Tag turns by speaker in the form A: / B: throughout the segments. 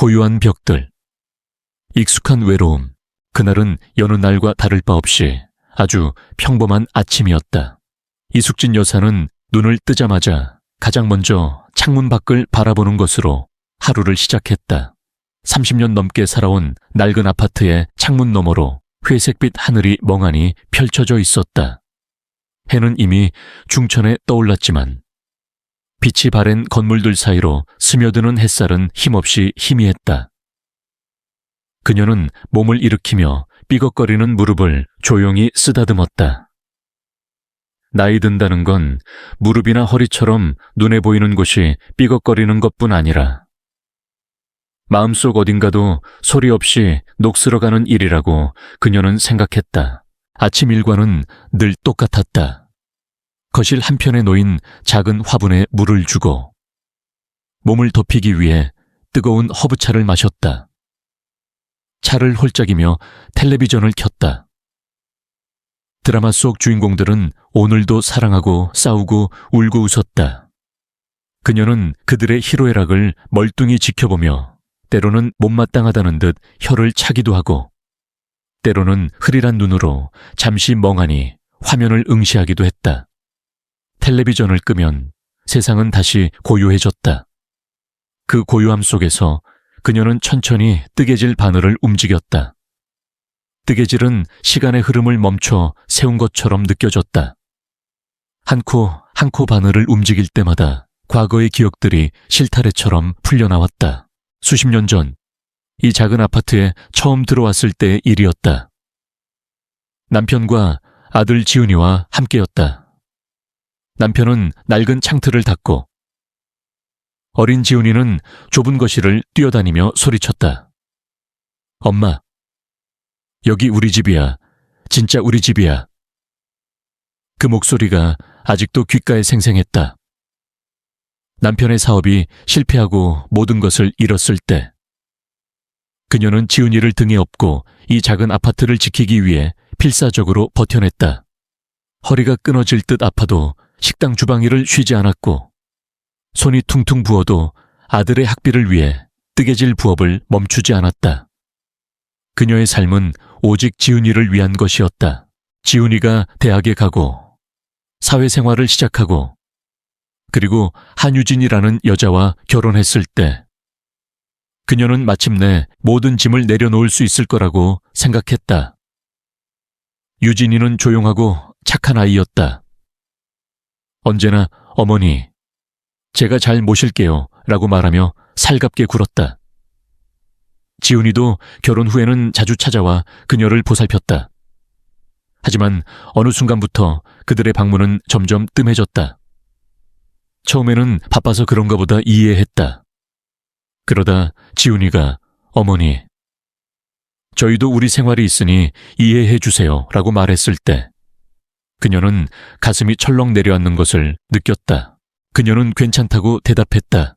A: 고요한 벽들, 익숙한 외로움. 그날은 여느 날과 다를 바 없이 아주 평범한 아침이었다. 이숙진 여사는 눈을 뜨자마자 가장 먼저 창문 밖을 바라보는 것으로 하루를 시작했다. 30년 넘게 살아온 낡은 아파트의 창문 너머로 회색빛 하늘이 멍하니 펼쳐져 있었다. 해는 이미 중천에 떠올랐지만 빛이 바랜 건물들 사이로 스며드는 햇살은 힘없이 희미했다. 그녀는 몸을 일으키며 삐걱거리는 무릎을 조용히 쓰다듬었다. 나이 든다는 건 무릎이나 허리처럼 눈에 보이는 곳이 삐걱거리는 것뿐 아니라 마음속 어딘가도 소리 없이 녹슬어가는 일이라고 그녀는 생각했다. 아침 일과는 늘 똑같았다. 거실 한편에 놓인 작은 화분에 물을 주고 몸을 덮이기 위해 뜨거운 허브차를 마셨다. 차를 홀짝이며 텔레비전을 켰다. 드라마 속 주인공들은 오늘도 사랑하고 싸우고 울고 웃었다. 그녀는 그들의 희로애락을 멀뚱히 지켜보며 때로는 못마땅하다는 듯 혀를 차기도 하고 때로는 흐리란 눈으로 잠시 멍하니 화면을 응시하기도 했다. 텔레비전을 끄면 세상은 다시 고요해졌다. 그 고요함 속에서 그녀는 천천히 뜨개질 바늘을 움직였다. 뜨개질은 시간의 흐름을 멈춰 세운 것처럼 느껴졌다. 한 코 한 코 바늘을 움직일 때마다 과거의 기억들이 실타래처럼 풀려나왔다. 수십 년 전, 이 작은 아파트에 처음 들어왔을 때의 일이었다. 남편과 아들 지훈이와 함께였다. 남편은 낡은 창틀을 닫고 어린 지훈이는 좁은 거실을 뛰어다니며 소리쳤다. 엄마, 여기 우리 집이야. 진짜 우리 집이야. 그 목소리가 아직도 귓가에 생생했다. 남편의 사업이 실패하고 모든 것을 잃었을 때 그녀는 지훈이를 등에 업고 이 작은 아파트를 지키기 위해 필사적으로 버텨냈다. 허리가 끊어질 듯 아파도 식당 주방 일을 쉬지 않았고 손이 퉁퉁 부어도 아들의 학비를 위해 뜨개질 부업을 멈추지 않았다. 그녀의 삶은 오직 지훈이를 위한 것이었다. 지훈이가 대학에 가고 사회생활을 시작하고 그리고 한유진이라는 여자와 결혼했을 때 그녀는 마침내 모든 짐을 내려놓을 수 있을 거라고 생각했다. 유진이는 조용하고 착한 아이였다. 언제나 어머니, 제가 잘 모실게요 라고 말하며 살갑게 굴었다. 지훈이도 결혼 후에는 자주 찾아와 그녀를 보살폈다. 하지만 어느 순간부터 그들의 방문은 점점 뜸해졌다. 처음에는 바빠서 그런가 보다 이해했다. 그러다 지훈이가 어머니, 저희도 우리 생활이 있으니 이해해 주세요 라고 말했을 때 그녀는 가슴이 철렁 내려앉는 것을 느꼈다. 그녀는 괜찮다고 대답했다.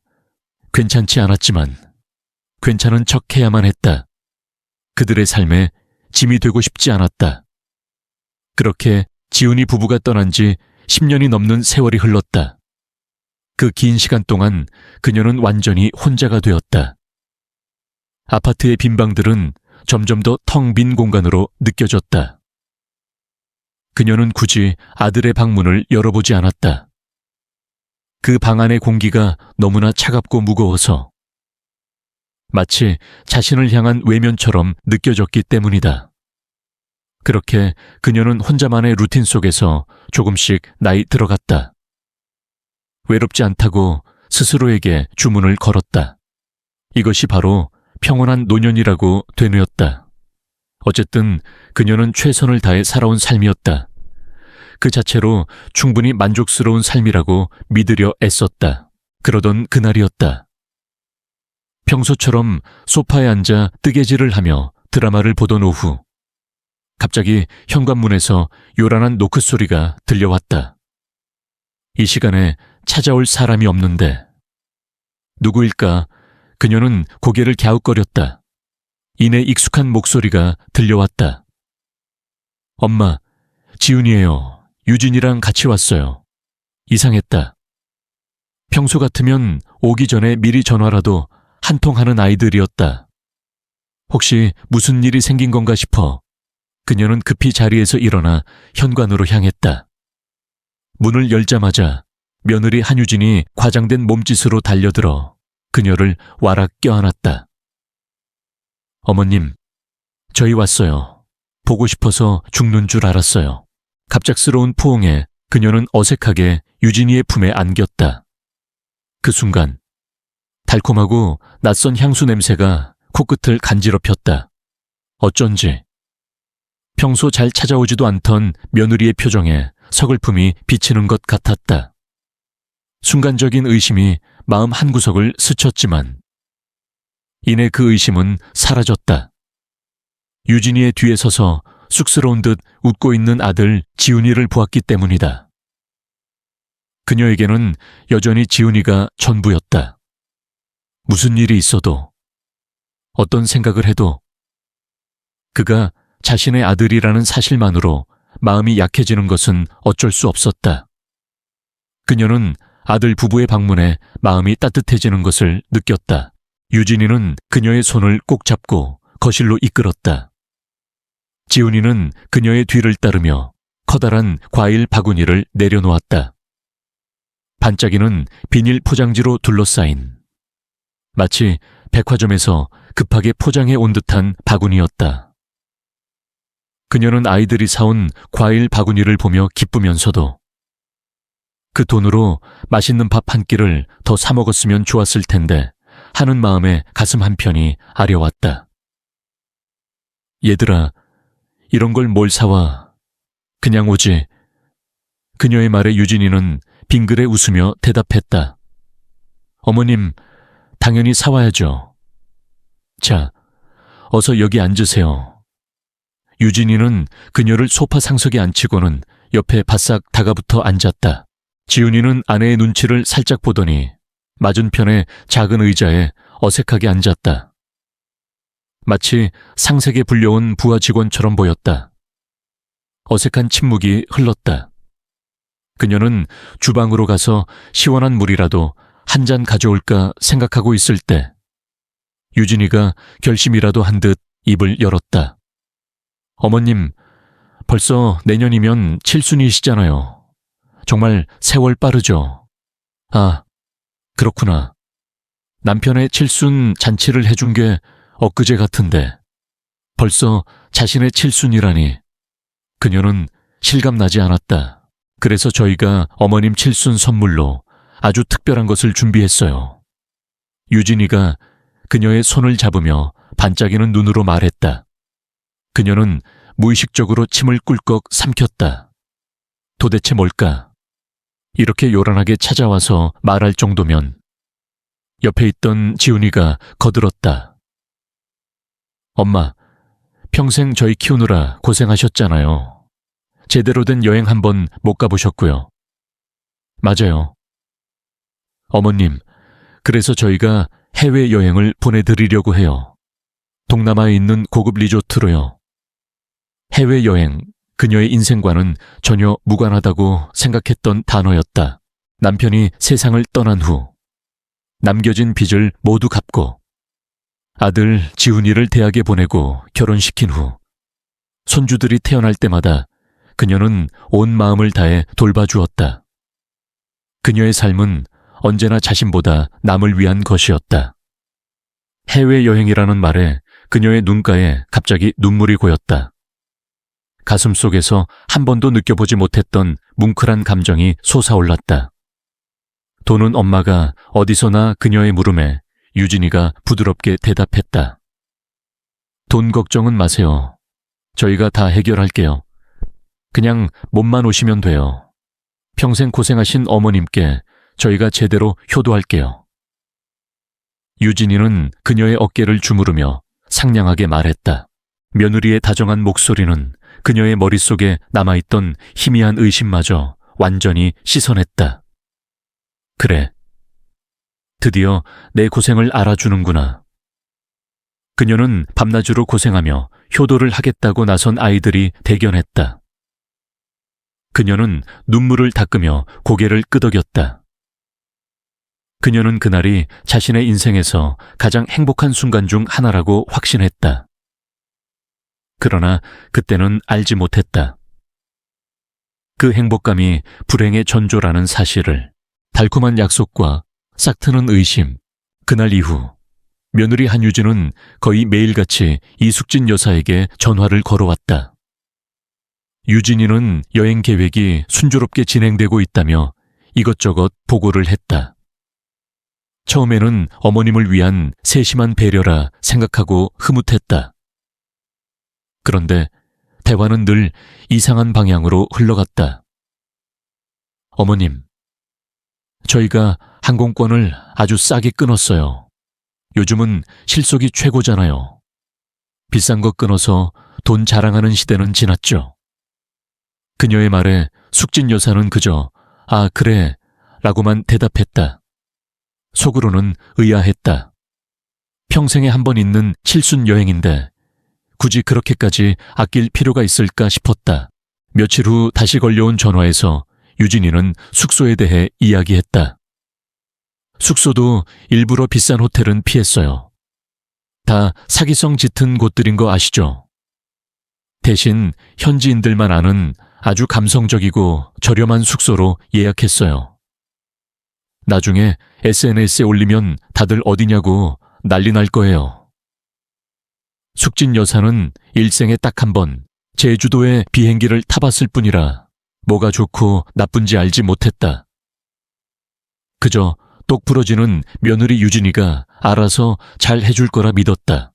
A: 괜찮지 않았지만 괜찮은 척 해야만 했다. 그들의 삶에 짐이 되고 싶지 않았다. 그렇게 지훈이 부부가 떠난 지 10년이 넘는 세월이 흘렀다. 그 긴 시간 동안 그녀는 완전히 혼자가 되었다. 아파트의 빈 방들은 점점 더 텅 빈 공간으로 느껴졌다. 그녀는 굳이 아들의 방문을 열어보지 않았다. 그 방 안의 공기가 너무나 차갑고 무거워서 마치 자신을 향한 외면처럼 느껴졌기 때문이다. 그렇게 그녀는 혼자만의 루틴 속에서 조금씩 나이 들어갔다. 외롭지 않다고 스스로에게 주문을 걸었다. 이것이 바로 평온한 노년이라고 되뇌었다. 어쨌든 그녀는 최선을 다해 살아온 삶이었다. 그 자체로 충분히 만족스러운 삶이라고 믿으려 애썼다. 그러던 그날이었다. 평소처럼 소파에 앉아 뜨개질을 하며 드라마를 보던 오후, 갑자기 현관문에서 요란한 노크 소리가 들려왔다. 이 시간에 찾아올 사람이 없는데 누구일까? 그녀는 고개를 갸웃거렸다. 이내 익숙한 목소리가 들려왔다. 엄마, 지훈이에요. 유진이랑 같이 왔어요. 이상했다. 평소 같으면 오기 전에 미리 전화라도 한통하는 아이들이었다. 혹시 무슨 일이 생긴 건가 싶어 그녀는 급히 자리에서 일어나 현관으로 향했다. 문을 열자마자 며느리 한유진이 과장된 몸짓으로 달려들어 그녀를 와락 껴안았다. 어머님, 저희 왔어요. 보고 싶어서 죽는 줄 알았어요. 갑작스러운 포옹에 그녀는 어색하게 유진이의 품에 안겼다. 그 순간 달콤하고 낯선 향수 냄새가 코끝을 간지럽혔다. 어쩐지 평소 잘 찾아오지도 않던 며느리의 표정에 서글픔이 비치는 것 같았다. 순간적인 의심이 마음 한구석을 스쳤지만 이내 그 의심은 사라졌다. 유진이의 뒤에 서서 쑥스러운 듯 웃고 있는 아들 지훈이를 보았기 때문이다. 그녀에게는 여전히 지훈이가 전부였다. 무슨 일이 있어도, 어떤 생각을 해도 그가 자신의 아들이라는 사실만으로 마음이 약해지는 것은 어쩔 수 없었다. 그녀는 아들 부부의 방문에 마음이 따뜻해지는 것을 느꼈다. 유진이는 그녀의 손을 꼭 잡고 거실로 이끌었다. 지훈이는 그녀의 뒤를 따르며 커다란 과일 바구니를 내려놓았다. 반짝이는 비닐 포장지로 둘러싸인 마치 백화점에서 급하게 포장해 온 듯한 바구니였다. 그녀는 아이들이 사온 과일 바구니를 보며 기쁘면서도 그 돈으로 맛있는 밥 한 끼를 더 사 먹었으면 좋았을 텐데 하는 마음에 가슴 한편이 아려왔다. 얘들아, 이런 걸 뭘 사와. 그냥 오지. 그녀의 말에 유진이는 빙그레 웃으며 대답했다. 어머님, 당연히 사와야죠. 자, 어서 여기 앉으세요. 유진이는 그녀를 소파 상석에 앉히고는 옆에 바싹 다가붙어 앉았다. 지훈이는 아내의 눈치를 살짝 보더니 맞은편의 작은 의자에 어색하게 앉았다. 마치 상색에 불려온 부하 직원처럼 보였다. 어색한 침묵이 흘렀다. 그녀는 주방으로 가서 시원한 물이라도 한 잔 가져올까 생각하고 있을 때 유진이가 결심이라도 한 듯 입을 열었다. 어머님, 벌써 내년이면 칠순이시잖아요. 정말 세월 빠르죠. 아, 그렇구나. 남편의 칠순 잔치를 해준 게 엊그제 같은데 벌써 자신의 칠순이라니. 그녀는 실감나지 않았다. 그래서 저희가 어머님 칠순 선물로 아주 특별한 것을 준비했어요. 유진이가 그녀의 손을 잡으며 반짝이는 눈으로 말했다. 그녀는 무의식적으로 침을 꿀꺽 삼켰다. 도대체 뭘까? 이렇게 요란하게 찾아와서 말할 정도면. 옆에 있던 지훈이가 거들었다. 엄마, 평생 저희 키우느라 고생하셨잖아요. 제대로 된 여행 한번 못 가보셨고요. 맞아요. 어머님, 그래서 저희가 해외여행을 보내드리려고 해요. 동남아에 있는 고급 리조트로요. 해외여행, 그녀의 인생과는 전혀 무관하다고 생각했던 단어였다. 남편이 세상을 떠난 후 남겨진 빚을 모두 갚고 아들 지훈이를 대학에 보내고 결혼시킨 후 손주들이 태어날 때마다 그녀는 온 마음을 다해 돌봐주었다. 그녀의 삶은 언제나 자신보다 남을 위한 것이었다. 해외여행이라는 말에 그녀의 눈가에 갑자기 눈물이 고였다. 가슴 속에서 한 번도 느껴보지 못했던 뭉클한 감정이 솟아올랐다. 돈은 엄마가 어디서나 그녀의 물음에 유진이가 부드럽게 대답했다. 돈 걱정은 마세요. 저희가 다 해결할게요. 그냥 몸만 오시면 돼요. 평생 고생하신 어머님께 저희가 제대로 효도할게요. 유진이는 그녀의 어깨를 주무르며 상냥하게 말했다. 며느리의 다정한 목소리는 그녀의 머릿속에 남아있던 희미한 의심마저 완전히 씻어냈다. 그래, 드디어 내 고생을 알아주는구나. 그녀는 밤낮으로 고생하며 효도를 하겠다고 나선 아이들이 대견했다. 그녀는 눈물을 닦으며 고개를 끄덕였다. 그녀는 그날이 자신의 인생에서 가장 행복한 순간 중 하나라고 확신했다. 그러나 그때는 알지 못했다. 그 행복감이 불행의 전조라는 사실을. 달콤한 약속과 싹트는 의심. 그날 이후 며느리 한유진은 거의 매일같이 이숙진 여사에게 전화를 걸어왔다. 유진이는 여행 계획이 순조롭게 진행되고 있다며 이것저것 보고를 했다. 처음에는 어머님을 위한 세심한 배려라 생각하고 흐뭇했다. 그런데 대화는 늘 이상한 방향으로 흘러갔다. 어머님, 저희가 항공권을 아주 싸게 끊었어요. 요즘은 실속이 최고잖아요. 비싼 거 끊어서 돈 자랑하는 시대는 지났죠. 그녀의 말에 숙진 여사는 그저 아 그래 라고만 대답했다. 속으로는 의아했다. 평생에 한 번 있는 칠순 여행인데 굳이 그렇게까지 아낄 필요가 있을까 싶었다. 며칠 후 다시 걸려온 전화에서 유진이는 숙소에 대해 이야기했다. 숙소도 일부러 비싼 호텔은 피했어요. 다 사기성 짙은 곳들인 거 아시죠? 대신 현지인들만 아는 아주 감성적이고 저렴한 숙소로 예약했어요. 나중에 SNS에 올리면 다들 어디냐고 난리 날 거예요. 숙진 여사는 일생에 딱 한 번 제주도에 비행기를 타봤을 뿐이라 뭐가 좋고 나쁜지 알지 못했다. 그저 똑 부러지는 며느리 유진이가 알아서 잘 해줄 거라 믿었다.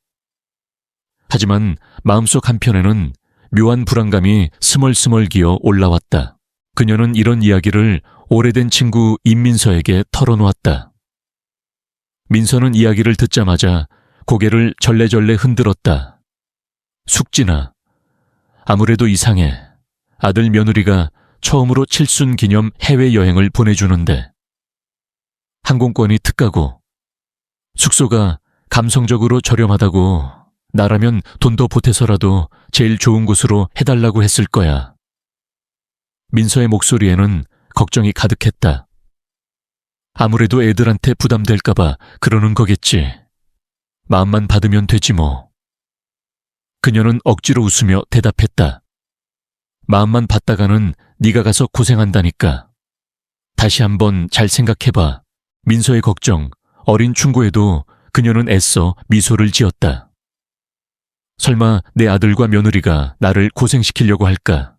A: 하지만 마음속 한편에는 묘한 불안감이 스멀스멀 기어 올라왔다. 그녀는 이런 이야기를 오래된 친구 임민서에게 털어놓았다. 민서는 이야기를 듣자마자 고개를 절레절레 흔들었다. 숙진아, 아무래도 이상해. 아들 며느리가 처음으로 칠순 기념 해외여행을 보내주는데 항공권이 특가고 숙소가 감성적으로 저렴하다고 나라면 돈 더 보태서라도 제일 좋은 곳으로 해달라고 했을 거야. 민서의 목소리에는 걱정이 가득했다. 아무래도 애들한테 부담될까봐 그러는 거겠지. 마음만 받으면 되지 뭐. 그녀는 억지로 웃으며 대답했다. 마음만 받다가는 네가 가서 고생한다니까. 다시 한번 잘 생각해봐. 민서의 걱정, 어린 충고에도 그녀는 애써 미소를 지었다. 설마 내 아들과 며느리가 나를 고생시키려고 할까?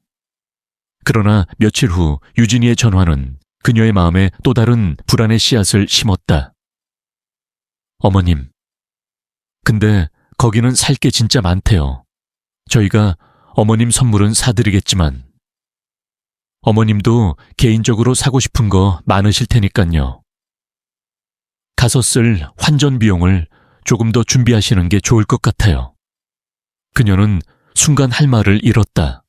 A: 그러나 며칠 후 유진이의 전화는 그녀의 마음에 또 다른 불안의 씨앗을 심었다. 어머님, 근데 거기는 살 게 진짜 많대요. 저희가 어머님 선물은 사드리겠지만 어머님도 개인적으로 사고 싶은 거 많으실 테니깐요. 가서 쓸 환전 비용을 조금 더 준비하시는 게 좋을 것 같아요. 그녀는 순간 할 말을 잃었다.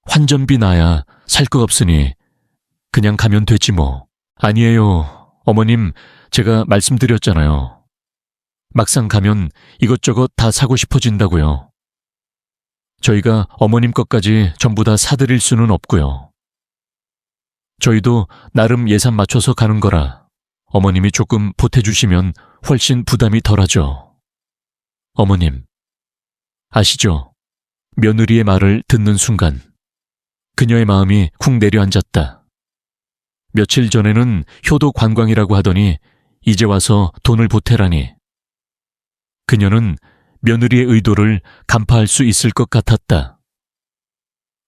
A: 환전비 나야 살 거 없으니 그냥 가면 되지 뭐. 아니에요. 어머님, 제가 말씀드렸잖아요. 막상 가면 이것저것 다 사고 싶어진다고요. 저희가 어머님 것까지 전부 다 사드릴 수는 없고요. 저희도 나름 예산 맞춰서 가는 거라 어머님이 조금 보태주시면 훨씬 부담이 덜하죠. 어머님, 아시죠? 며느리의 말을 듣는 순간 그녀의 마음이 쿵 내려앉았다. 며칠 전에는 효도 관광이라고 하더니 이제 와서 돈을 보태라니. 그녀는 며느리의 의도를 간파할 수 있을 것 같았다.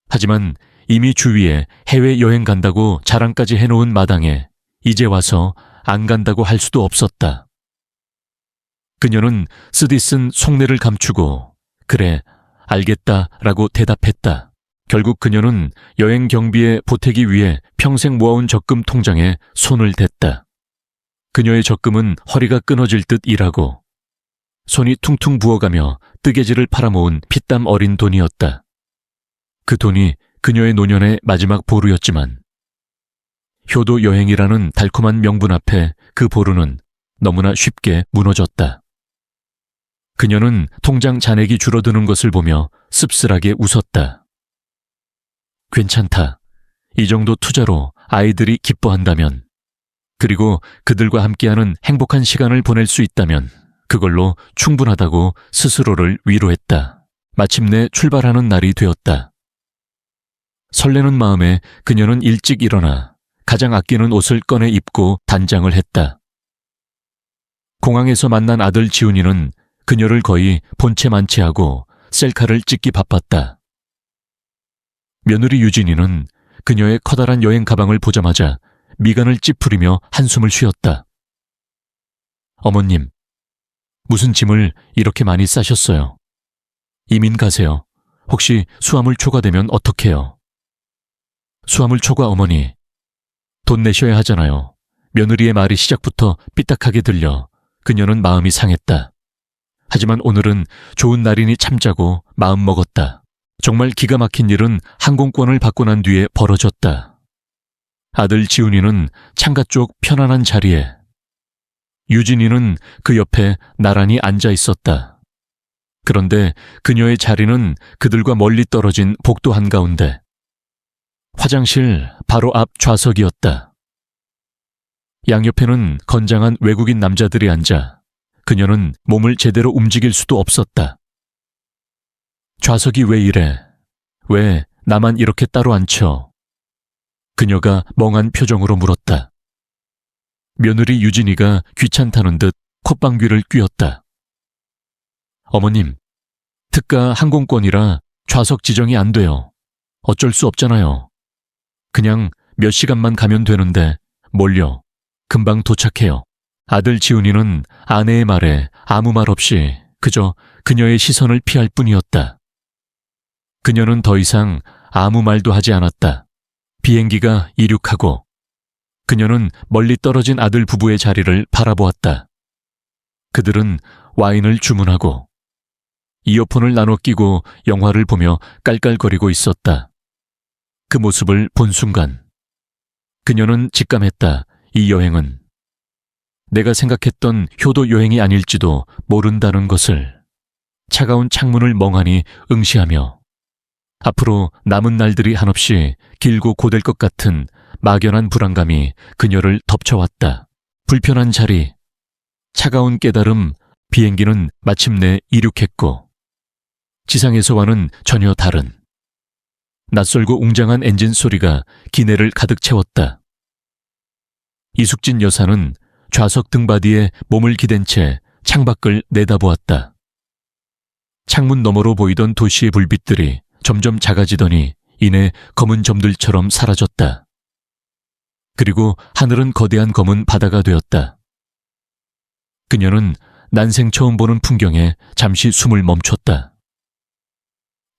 A: 하지만 이미 주위에 해외여행 간다고 자랑까지 해놓은 마당에 이제 와서 안 간다고 할 수도 없었다. 그녀는 쓰디쓴 속내를 감추고 그래, 알겠다라고 대답했다. 결국 그녀는 여행 경비에 보태기 위해 평생 모아온 적금 통장에 손을 댔다. 그녀의 적금은 허리가 끊어질 듯 일하고 손이 퉁퉁 부어가며 뜨개질을 팔아모은 피땀 어린 돈이었다. 그 돈이 그녀의 노년의 마지막 보루였지만 효도 여행이라는 달콤한 명분 앞에 그 보루는 너무나 쉽게 무너졌다. 그녀는 통장 잔액이 줄어드는 것을 보며 씁쓸하게 웃었다. 괜찮다. 이 정도 투자로 아이들이 기뻐한다면 그리고 그들과 함께하는 행복한 시간을 보낼 수 있다면 그걸로 충분하다고 스스로를 위로했다. 마침내 출발하는 날이 되었다. 설레는 마음에 그녀는 일찍 일어나 가장 아끼는 옷을 꺼내 입고 단장을 했다. 공항에서 만난 아들 지훈이는 그녀를 거의 본체 만취하고 셀카를 찍기 바빴다. 며느리 유진이는 그녀의 커다란 여행 가방을 보자마자 미간을 찌푸리며 한숨을 쉬었다. 어머님, 무슨 짐을 이렇게 많이 싸셨어요? 이민 가세요. 혹시 수화물 초과되면 어떡해요? 수화물 초과 어머니, 돈 내셔야 하잖아요. 며느리의 말이 시작부터 삐딱하게 들려 그녀는 마음이 상했다. 하지만 오늘은 좋은 날이니 참자고 마음 먹었다. 정말 기가 막힌 일은 항공권을 받고 난 뒤에 벌어졌다. 아들 지훈이는 창가 쪽 편안한 자리에, 유진이는 그 옆에 나란히 앉아 있었다. 그런데 그녀의 자리는 그들과 멀리 떨어진 복도 한가운데, 화장실 바로 앞 좌석이었다. 양옆에는 건장한 외국인 남자들이 앉아 그녀는 몸을 제대로 움직일 수도 없었다. 좌석이 왜 이래? 왜 나만 이렇게 따로 앉혀? 그녀가 멍한 표정으로 물었다. 며느리 유진이가 귀찮다는 듯 콧방귀를 뀌었다. 어머님, 특가 항공권이라 좌석 지정이 안 돼요. 어쩔 수 없잖아요. 그냥 몇 시간만 가면 되는데 뭘요? 금방 도착해요. 아들 지훈이는 아내의 말에 아무 말 없이 그저 그녀의 시선을 피할 뿐이었다. 그녀는 더 이상 아무 말도 하지 않았다. 비행기가 이륙하고 그녀는 멀리 떨어진 아들 부부의 자리를 바라보았다. 그들은 와인을 주문하고 이어폰을 나눠 끼고 영화를 보며 깔깔거리고 있었다. 그 모습을 본 순간 그녀는 직감했다. 이 여행은 내가 생각했던 효도 여행이 아닐지도 모른다는 것을. 차가운 창문을 멍하니 응시하며 앞으로 남은 날들이 한없이 길고 고될 것 같은 막연한 불안감이 그녀를 덮쳐왔다. 불편한 자리, 차가운 깨달음, 비행기는 마침내 이륙했고 지상에서와는 전혀 다른 낯설고 웅장한 엔진 소리가 기내를 가득 채웠다. 이숙진 여사는 좌석 등받이에 몸을 기댄 채 창밖을 내다보았다. 창문 너머로 보이던 도시의 불빛들이 점점 작아지더니 이내 검은 점들처럼 사라졌다. 그리고 하늘은 거대한 검은 바다가 되었다. 그녀는 난생 처음 보는 풍경에 잠시 숨을 멈췄다.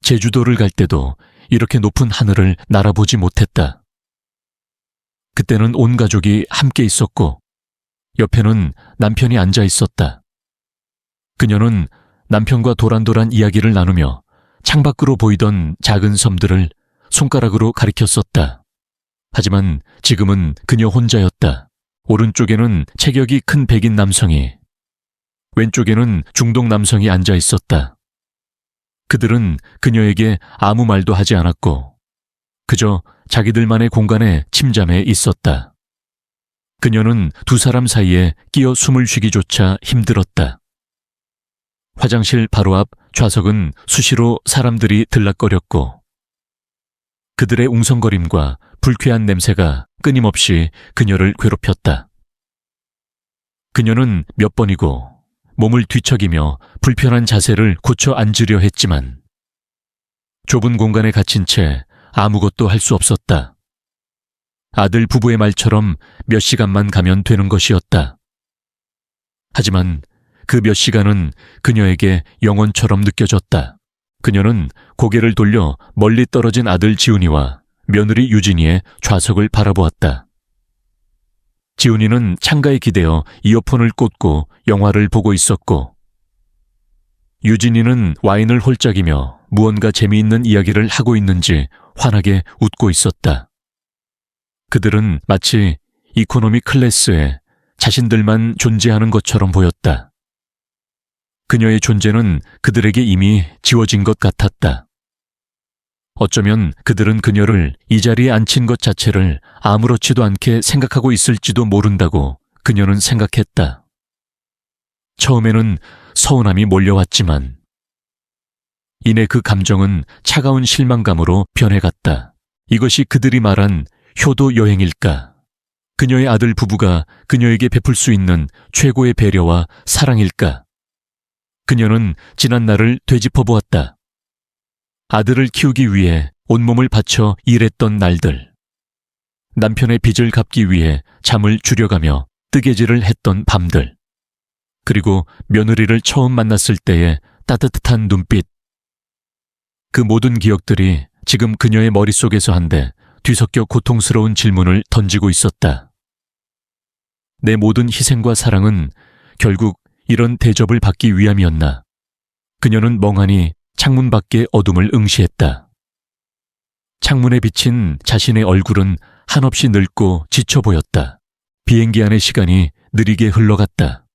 A: 제주도를 갈 때도 이렇게 높은 하늘을 날아보지 못했다. 그때는 온 가족이 함께 있었고 옆에는 남편이 앉아 있었다. 그녀는 남편과 도란도란 이야기를 나누며 창밖으로 보이던 작은 섬들을 손가락으로 가리켰었다. 하지만 지금은 그녀 혼자였다. 오른쪽에는 체격이 큰 백인 남성이, 왼쪽에는 중동 남성이 앉아 있었다. 그들은 그녀에게 아무 말도 하지 않았고 그저 자기들만의 공간에 침잠해 있었다. 그녀는 두 사람 사이에 끼어 숨을 쉬기조차 힘들었다. 화장실 바로 앞 좌석은 수시로 사람들이 들락거렸고 그들의 웅성거림과 불쾌한 냄새가 끊임없이 그녀를 괴롭혔다. 그녀는 몇 번이고 몸을 뒤척이며 불편한 자세를 고쳐 앉으려 했지만 좁은 공간에 갇힌 채 아무것도 할 수 없었다. 아들 부부의 말처럼 몇 시간만 가면 되는 것이었다. 하지만 그 몇 시간은 그녀에게 영원처럼 느껴졌다. 그녀는 고개를 돌려 멀리 떨어진 아들 지훈이와 며느리 유진이의 좌석을 바라보았다. 지훈이는 창가에 기대어 이어폰을 꽂고 영화를 보고 있었고 유진이는 와인을 홀짝이며 무언가 재미있는 이야기를 하고 있는지 환하게 웃고 있었다. 그들은 마치 이코노미 클래스에 자신들만 존재하는 것처럼 보였다. 그녀의 존재는 그들에게 이미 지워진 것 같았다. 어쩌면 그들은 그녀를 이 자리에 앉힌 것 자체를 아무렇지도 않게 생각하고 있을지도 모른다고 그녀는 생각했다. 처음에는 서운함이 몰려왔지만 이내 그 감정은 차가운 실망감으로 변해갔다. 이것이 그들이 말한 효도 여행일까? 그녀의 아들 부부가 그녀에게 베풀 수 있는 최고의 배려와 사랑일까? 그녀는 지난 날을 되짚어보았다. 아들을 키우기 위해 온몸을 바쳐 일했던 날들. 남편의 빚을 갚기 위해 잠을 줄여가며 뜨개질을 했던 밤들. 그리고 며느리를 처음 만났을 때의 따뜻한 눈빛. 그 모든 기억들이 지금 그녀의 머릿속에서 한데 뒤섞여 고통스러운 질문을 던지고 있었다. 내 모든 희생과 사랑은 결국 이런 대접을 받기 위함이었나? 그녀는 멍하니 창문 밖의 어둠을 응시했다. 창문에 비친 자신의 얼굴은 한없이 늙고 지쳐 보였다. 비행기 안의 시간이 느리게 흘러갔다.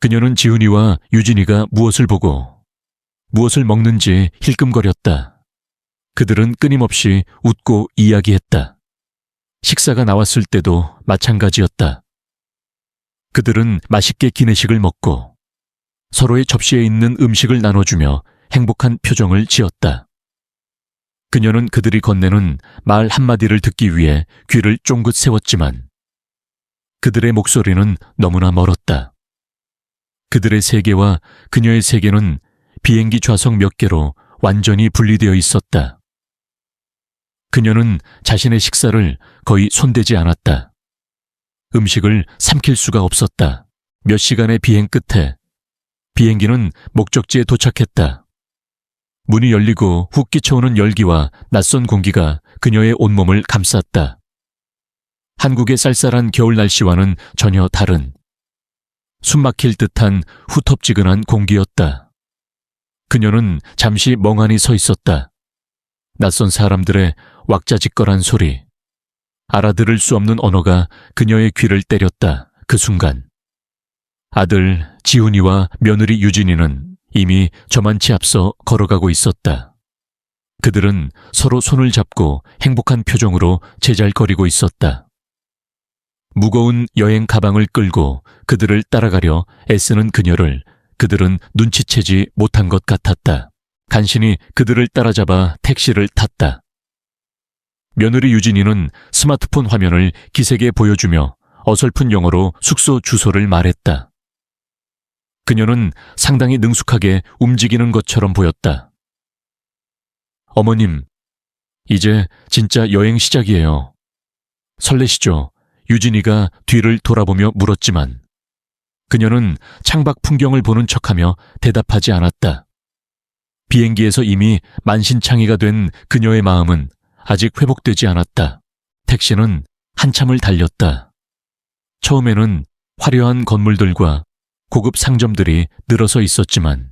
A: 그녀는 지훈이와 유진이가 무엇을 보고 무엇을 먹는지 힐끔거렸다. 그들은 끊임없이 웃고 이야기했다. 식사가 나왔을 때도 마찬가지였다. 그들은 맛있게 기내식을 먹고 서로의 접시에 있는 음식을 나눠주며 행복한 표정을 지었다. 그녀는 그들이 건네는 말 한마디를 듣기 위해 귀를 쫑긋 세웠지만 그들의 목소리는 너무나 멀었다. 그들의 세계와 그녀의 세계는 비행기 좌석 몇 개로 완전히 분리되어 있었다. 그녀는 자신의 식사를 거의 손대지 않았다. 음식을 삼킬 수가 없었다. 몇 시간의 비행 끝에 비행기는 목적지에 도착했다. 문이 열리고 훅 끼쳐오는 열기와 낯선 공기가 그녀의 온몸을 감쌌다. 한국의 쌀쌀한 겨울 날씨와는 전혀 다른 숨막힐 듯한 후텁지근한 공기였다. 그녀는 잠시 멍하니 서 있었다. 낯선 사람들의 왁자지껄한 소리, 알아들을 수 없는 언어가 그녀의 귀를 때렸다. 그 순간 아들 지훈이와 며느리 유진이는 이미 저만치 앞서 걸어가고 있었다. 그들은 서로 손을 잡고 행복한 표정으로 제잘거리고 있었다. 무거운 여행 가방을 끌고 그들을 따라가려 애쓰는 그녀를 그들은 눈치채지 못한 것 같았다. 간신히 그들을 따라잡아 택시를 탔다. 며느리 유진이는 스마트폰 화면을 기색에 보여주며 어설픈 영어로 숙소 주소를 말했다. 그녀는 상당히 능숙하게 움직이는 것처럼 보였다. 어머님, 이제 진짜 여행 시작이에요. 설레시죠? 유진이가 뒤를 돌아보며 물었지만 그녀는 창밖 풍경을 보는 척하며 대답하지 않았다. 비행기에서 이미 만신창이가 된 그녀의 마음은 아직 회복되지 않았다. 택시는 한참을 달렸다. 처음에는 화려한 건물들과 고급 상점들이 늘어서 있었지만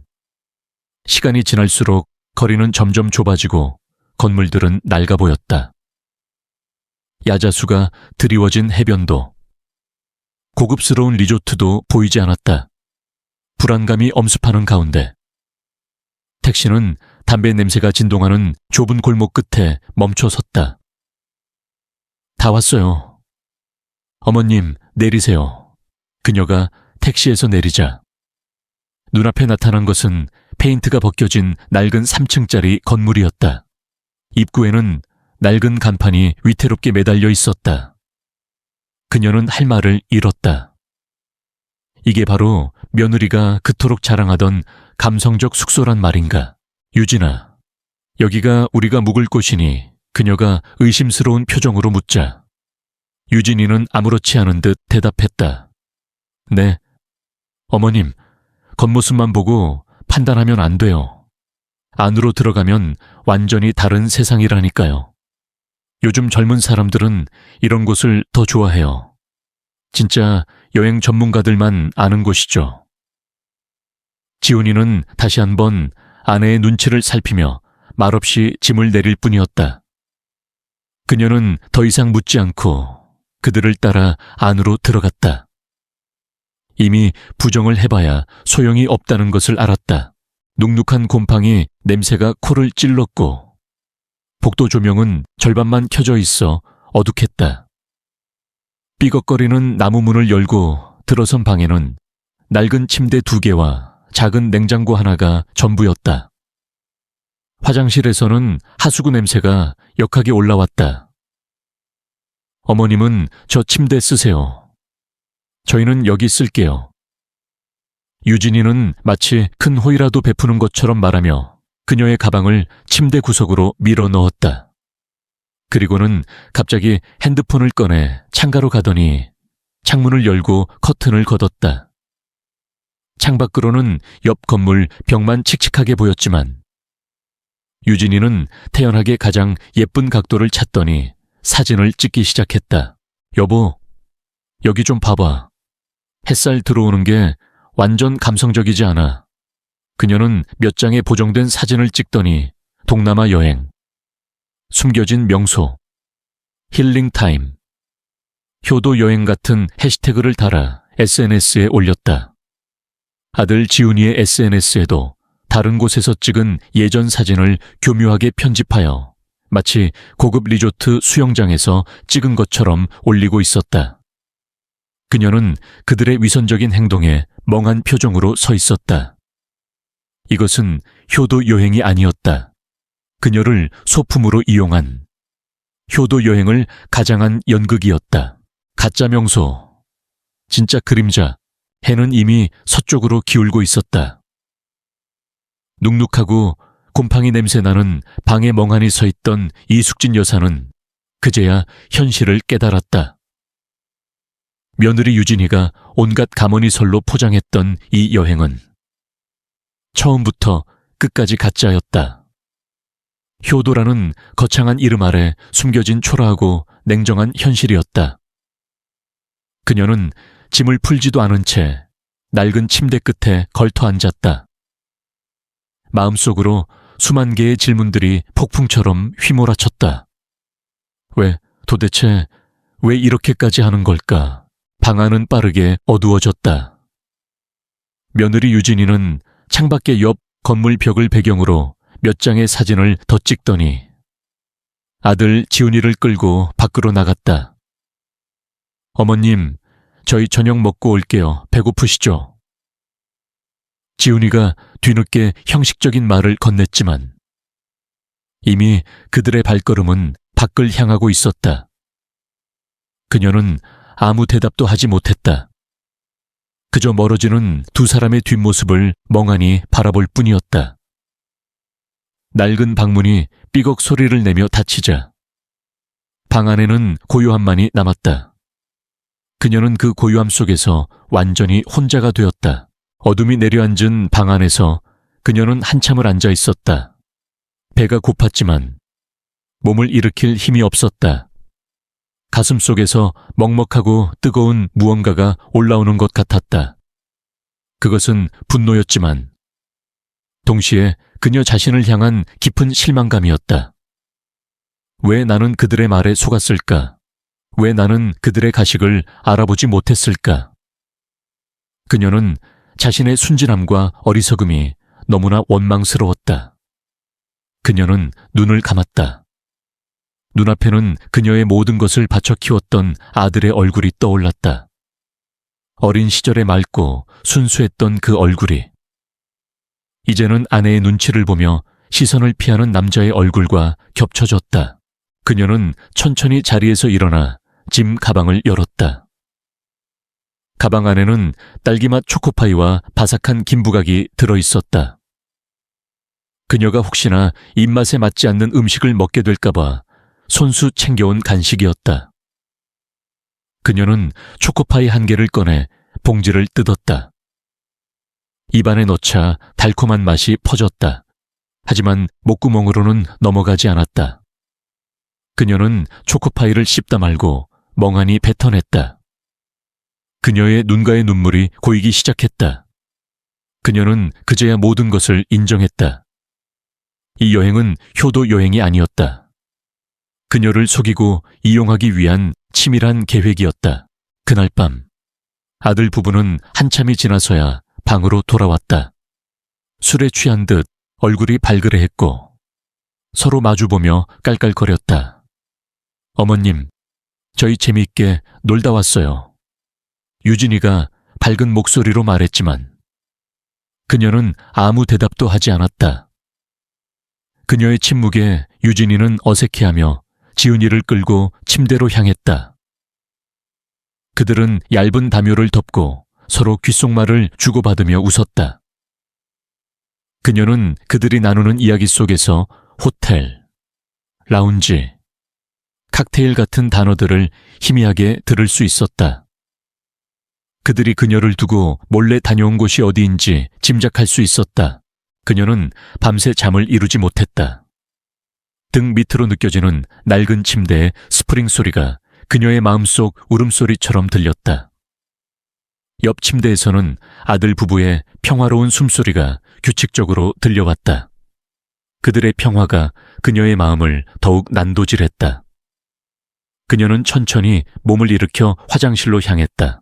A: 시간이 지날수록 거리는 점점 좁아지고 건물들은 낡아 보였다. 야자수가 드리워진 해변도 고급스러운 리조트도 보이지 않았다. 불안감이 엄습하는 가운데 택시는 담배 냄새가 진동하는 좁은 골목 끝에 멈춰 섰다. 다 왔어요. 어머님, 내리세요. 그녀가 택시에서 내리자 눈앞에 나타난 것은 페인트가 벗겨진 낡은 3층짜리 건물이었다. 입구에는 낡은 간판이 위태롭게 매달려 있었다. 그녀는 할 말을 잃었다. 이게 바로 며느리가 그토록 자랑하던 감성적 숙소란 말인가. 유진아, 여기가 우리가 묵을 곳이니? 그녀가 의심스러운 표정으로 묻자 유진이는 아무렇지 않은 듯 대답했다. 네. 어머님, 겉모습만 보고 판단하면 안 돼요. 안으로 들어가면 완전히 다른 세상이라니까요. 요즘 젊은 사람들은 이런 곳을 더 좋아해요. 진짜 여행 전문가들만 아는 곳이죠. 지훈이는 다시 한번 아내의 눈치를 살피며 말없이 짐을 내릴 뿐이었다. 그녀는 더 이상 묻지 않고 그들을 따라 안으로 들어갔다. 이미 부정을 해봐야 소용이 없다는 것을 알았다. 눅눅한 곰팡이 냄새가 코를 찔렀고 복도 조명은 절반만 켜져 있어 어둑했다. 삐걱거리는 나무 문을 열고 들어선 방에는 낡은 침대 2개와 작은 냉장고 하나가 전부였다. 화장실에서는 하수구 냄새가 역하게 올라왔다. 어머님은 저 침대 쓰세요. 저희는 여기 쓸게요. 유진이는 마치 큰 호의라도 베푸는 것처럼 말하며 그녀의 가방을 침대 구석으로 밀어 넣었다. 그리고는 갑자기 핸드폰을 꺼내 창가로 가더니 창문을 열고 커튼을 걷었다. 창밖으로는 옆 건물 벽만 칙칙하게 보였지만 유진이는 태연하게 가장 예쁜 각도를 찾더니 사진을 찍기 시작했다. 여보, 여기 좀 봐봐. 햇살 들어오는 게 완전 감성적이지 않아. 그녀는 몇 장의 보정된 사진을 찍더니 동남아 여행, 숨겨진 명소, 힐링타임, 효도 여행 같은 해시태그를 달아 SNS에 올렸다. 아들 지훈이의 SNS에도 다른 곳에서 찍은 예전 사진을 교묘하게 편집하여 마치 고급 리조트 수영장에서 찍은 것처럼 올리고 있었다. 그녀는 그들의 위선적인 행동에 멍한 표정으로 서 있었다. 이것은 효도 여행이 아니었다. 그녀를 소품으로 이용한 효도 여행을 가장한 연극이었다. 가짜 명소, 진짜 그림자. 해는 이미 서쪽으로 기울고 있었다. 눅눅하고 곰팡이 냄새 나는 방에 멍하니 서 있던 이숙진 여사는 그제야 현실을 깨달았다. 며느리 유진이가 온갖 가머니설로 포장했던 이 여행은 처음부터 끝까지 가짜였다. 효도라는 거창한 이름 아래 숨겨진 초라하고 냉정한 현실이었다. 그녀는 짐을 풀지도 않은 채 낡은 침대 끝에 걸터 앉았다. 마음속으로 수만 개의 질문들이 폭풍처럼 휘몰아쳤다. 도대체 왜 이렇게까지 하는 걸까? 방안은 빠르게 어두워졌다. 며느리 유진이는 창밖의 옆 건물 벽을 배경으로 몇 장의 사진을 더 찍더니 아들 지훈이를 끌고 밖으로 나갔다. 어머님, 저희 저녁 먹고 올게요. 배고프시죠? 지훈이가 뒤늦게 형식적인 말을 건넸지만 이미 그들의 발걸음은 밖을 향하고 있었다. 그녀는 아무 대답도 하지 못했다. 그저 멀어지는 두 사람의 뒷모습을 멍하니 바라볼 뿐이었다. 낡은 방문이 삐걱 소리를 내며 닫히자 방 안에는 고요함만이 남았다. 그녀는 그 고요함 속에서 완전히 혼자가 되었다. 어둠이 내려앉은 방 안에서 그녀는 한참을 앉아 있었다. 배가 고팠지만 몸을 일으킬 힘이 없었다. 가슴 속에서 먹먹하고 뜨거운 무언가가 올라오는 것 같았다. 그것은 분노였지만 동시에 그녀 자신을 향한 깊은 실망감이었다. 왜 나는 그들의 말에 속았을까? 왜 나는 그들의 가식을 알아보지 못했을까? 그녀는 자신의 순진함과 어리석음이 너무나 원망스러웠다. 그녀는 눈을 감았다. 눈앞에는 그녀의 모든 것을 바쳐 키웠던 아들의 얼굴이 떠올랐다. 어린 시절에 맑고 순수했던 그 얼굴이 이제는 아내의 눈치를 보며 시선을 피하는 남자의 얼굴과 겹쳐졌다. 그녀는 천천히 자리에서 일어나 짐 가방을 열었다. 가방 안에는 딸기맛 초코파이와 바삭한 김부각이 들어있었다. 그녀가 혹시나 입맛에 맞지 않는 음식을 먹게 될까봐 손수 챙겨온 간식이었다. 그녀는 초코파이 1개를 꺼내 봉지를 뜯었다. 입안에 넣자 달콤한 맛이 퍼졌다. 하지만 목구멍으로는 넘어가지 않았다. 그녀는 초코파이를 씹다 말고 멍하니 뱉어냈다. 그녀의 눈가의 눈물이 고이기 시작했다. 그녀는 그제야 모든 것을 인정했다. 이 여행은 효도 여행이 아니었다. 그녀를 속이고 이용하기 위한 치밀한 계획이었다. 그날 밤 아들 부부는 한참이 지나서야 방으로 돌아왔다. 술에 취한 듯 얼굴이 발그레했고 서로 마주보며 깔깔거렸다. 어머님, 저희 재미있게 놀다 왔어요. 유진이가 밝은 목소리로 말했지만 그녀는 아무 대답도 하지 않았다. 그녀의 침묵에 유진이는 어색해하며 지훈이를 끌고 침대로 향했다. 그들은 얇은 담요를 덮고 서로 귓속말을 주고받으며 웃었다. 그녀는 그들이 나누는 이야기 속에서 호텔, 라운지, 칵테일 같은 단어들을 희미하게 들을 수 있었다. 그들이 그녀를 두고 몰래 다녀온 곳이 어디인지 짐작할 수 있었다. 그녀는 밤새 잠을 이루지 못했다. 등 밑으로 느껴지는 낡은 침대의 스프링 소리가 그녀의 마음속 울음소리처럼 들렸다. 옆 침대에서는 아들 부부의 평화로운 숨소리가 규칙적으로 들려왔다. 그들의 평화가 그녀의 마음을 더욱 난도질했다. 그녀는 천천히 몸을 일으켜 화장실로 향했다.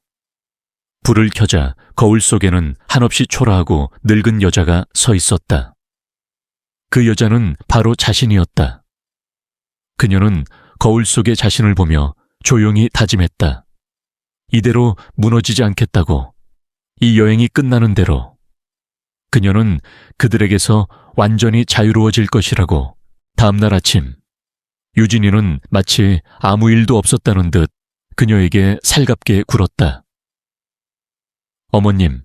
A: 불을 켜자 거울 속에는 한없이 초라하고 늙은 여자가 서 있었다. 그 여자는 바로 자신이었다. 그녀는 거울 속의 자신을 보며 조용히 다짐했다. 이대로 무너지지 않겠다고, 이 여행이 끝나는 대로. 그녀는 그들에게서 완전히 자유로워질 것이라고. 다음날 아침, 유진이는 마치 아무 일도 없었다는 듯 그녀에게 살갑게 굴었다. 어머님,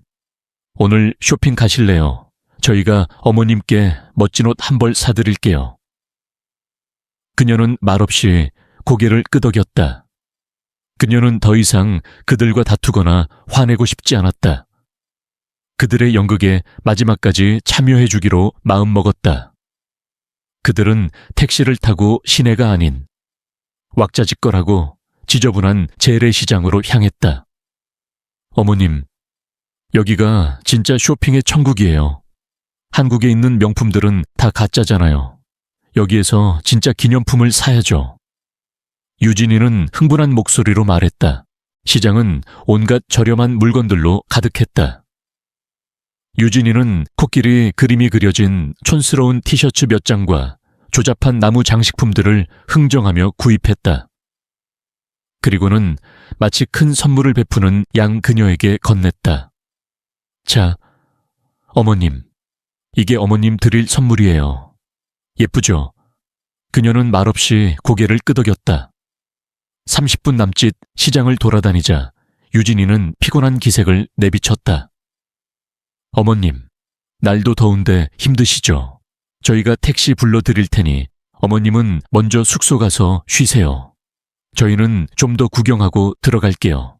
A: 오늘 쇼핑 가실래요? 저희가 어머님께 멋진 옷 한 벌 사드릴게요. 그녀는 말없이 고개를 끄덕였다. 그녀는 더 이상 그들과 다투거나 화내고 싶지 않았다. 그들의 연극에 마지막까지 참여해주기로 마음먹었다. 그들은 택시를 타고 시내가 아닌 왁자지껄하고 지저분한 재래시장으로 향했다. 어머님, 여기가 진짜 쇼핑의 천국이에요. 한국에 있는 명품들은 다 가짜잖아요. 여기에서 진짜 기념품을 사야죠. 유진이는 흥분한 목소리로 말했다. 시장은 온갖 저렴한 물건들로 가득했다. 유진이는 코끼리 그림이 그려진 촌스러운 티셔츠 몇 장과 조잡한 나무 장식품들을 흥정하며 구입했다. 그리고는 마치 큰 선물을 베푸는 양 그녀에게 건넸다. 자, 어머님, 이게 어머님 드릴 선물이에요. 예쁘죠? 그녀는 말없이 고개를 끄덕였다. 30분 남짓 시장을 돌아다니자 유진이는 피곤한 기색을 내비쳤다. 어머님, 날도 더운데 힘드시죠? 저희가 택시 불러드릴 테니 어머님은 먼저 숙소 가서 쉬세요. 저희는 좀 더 구경하고 들어갈게요.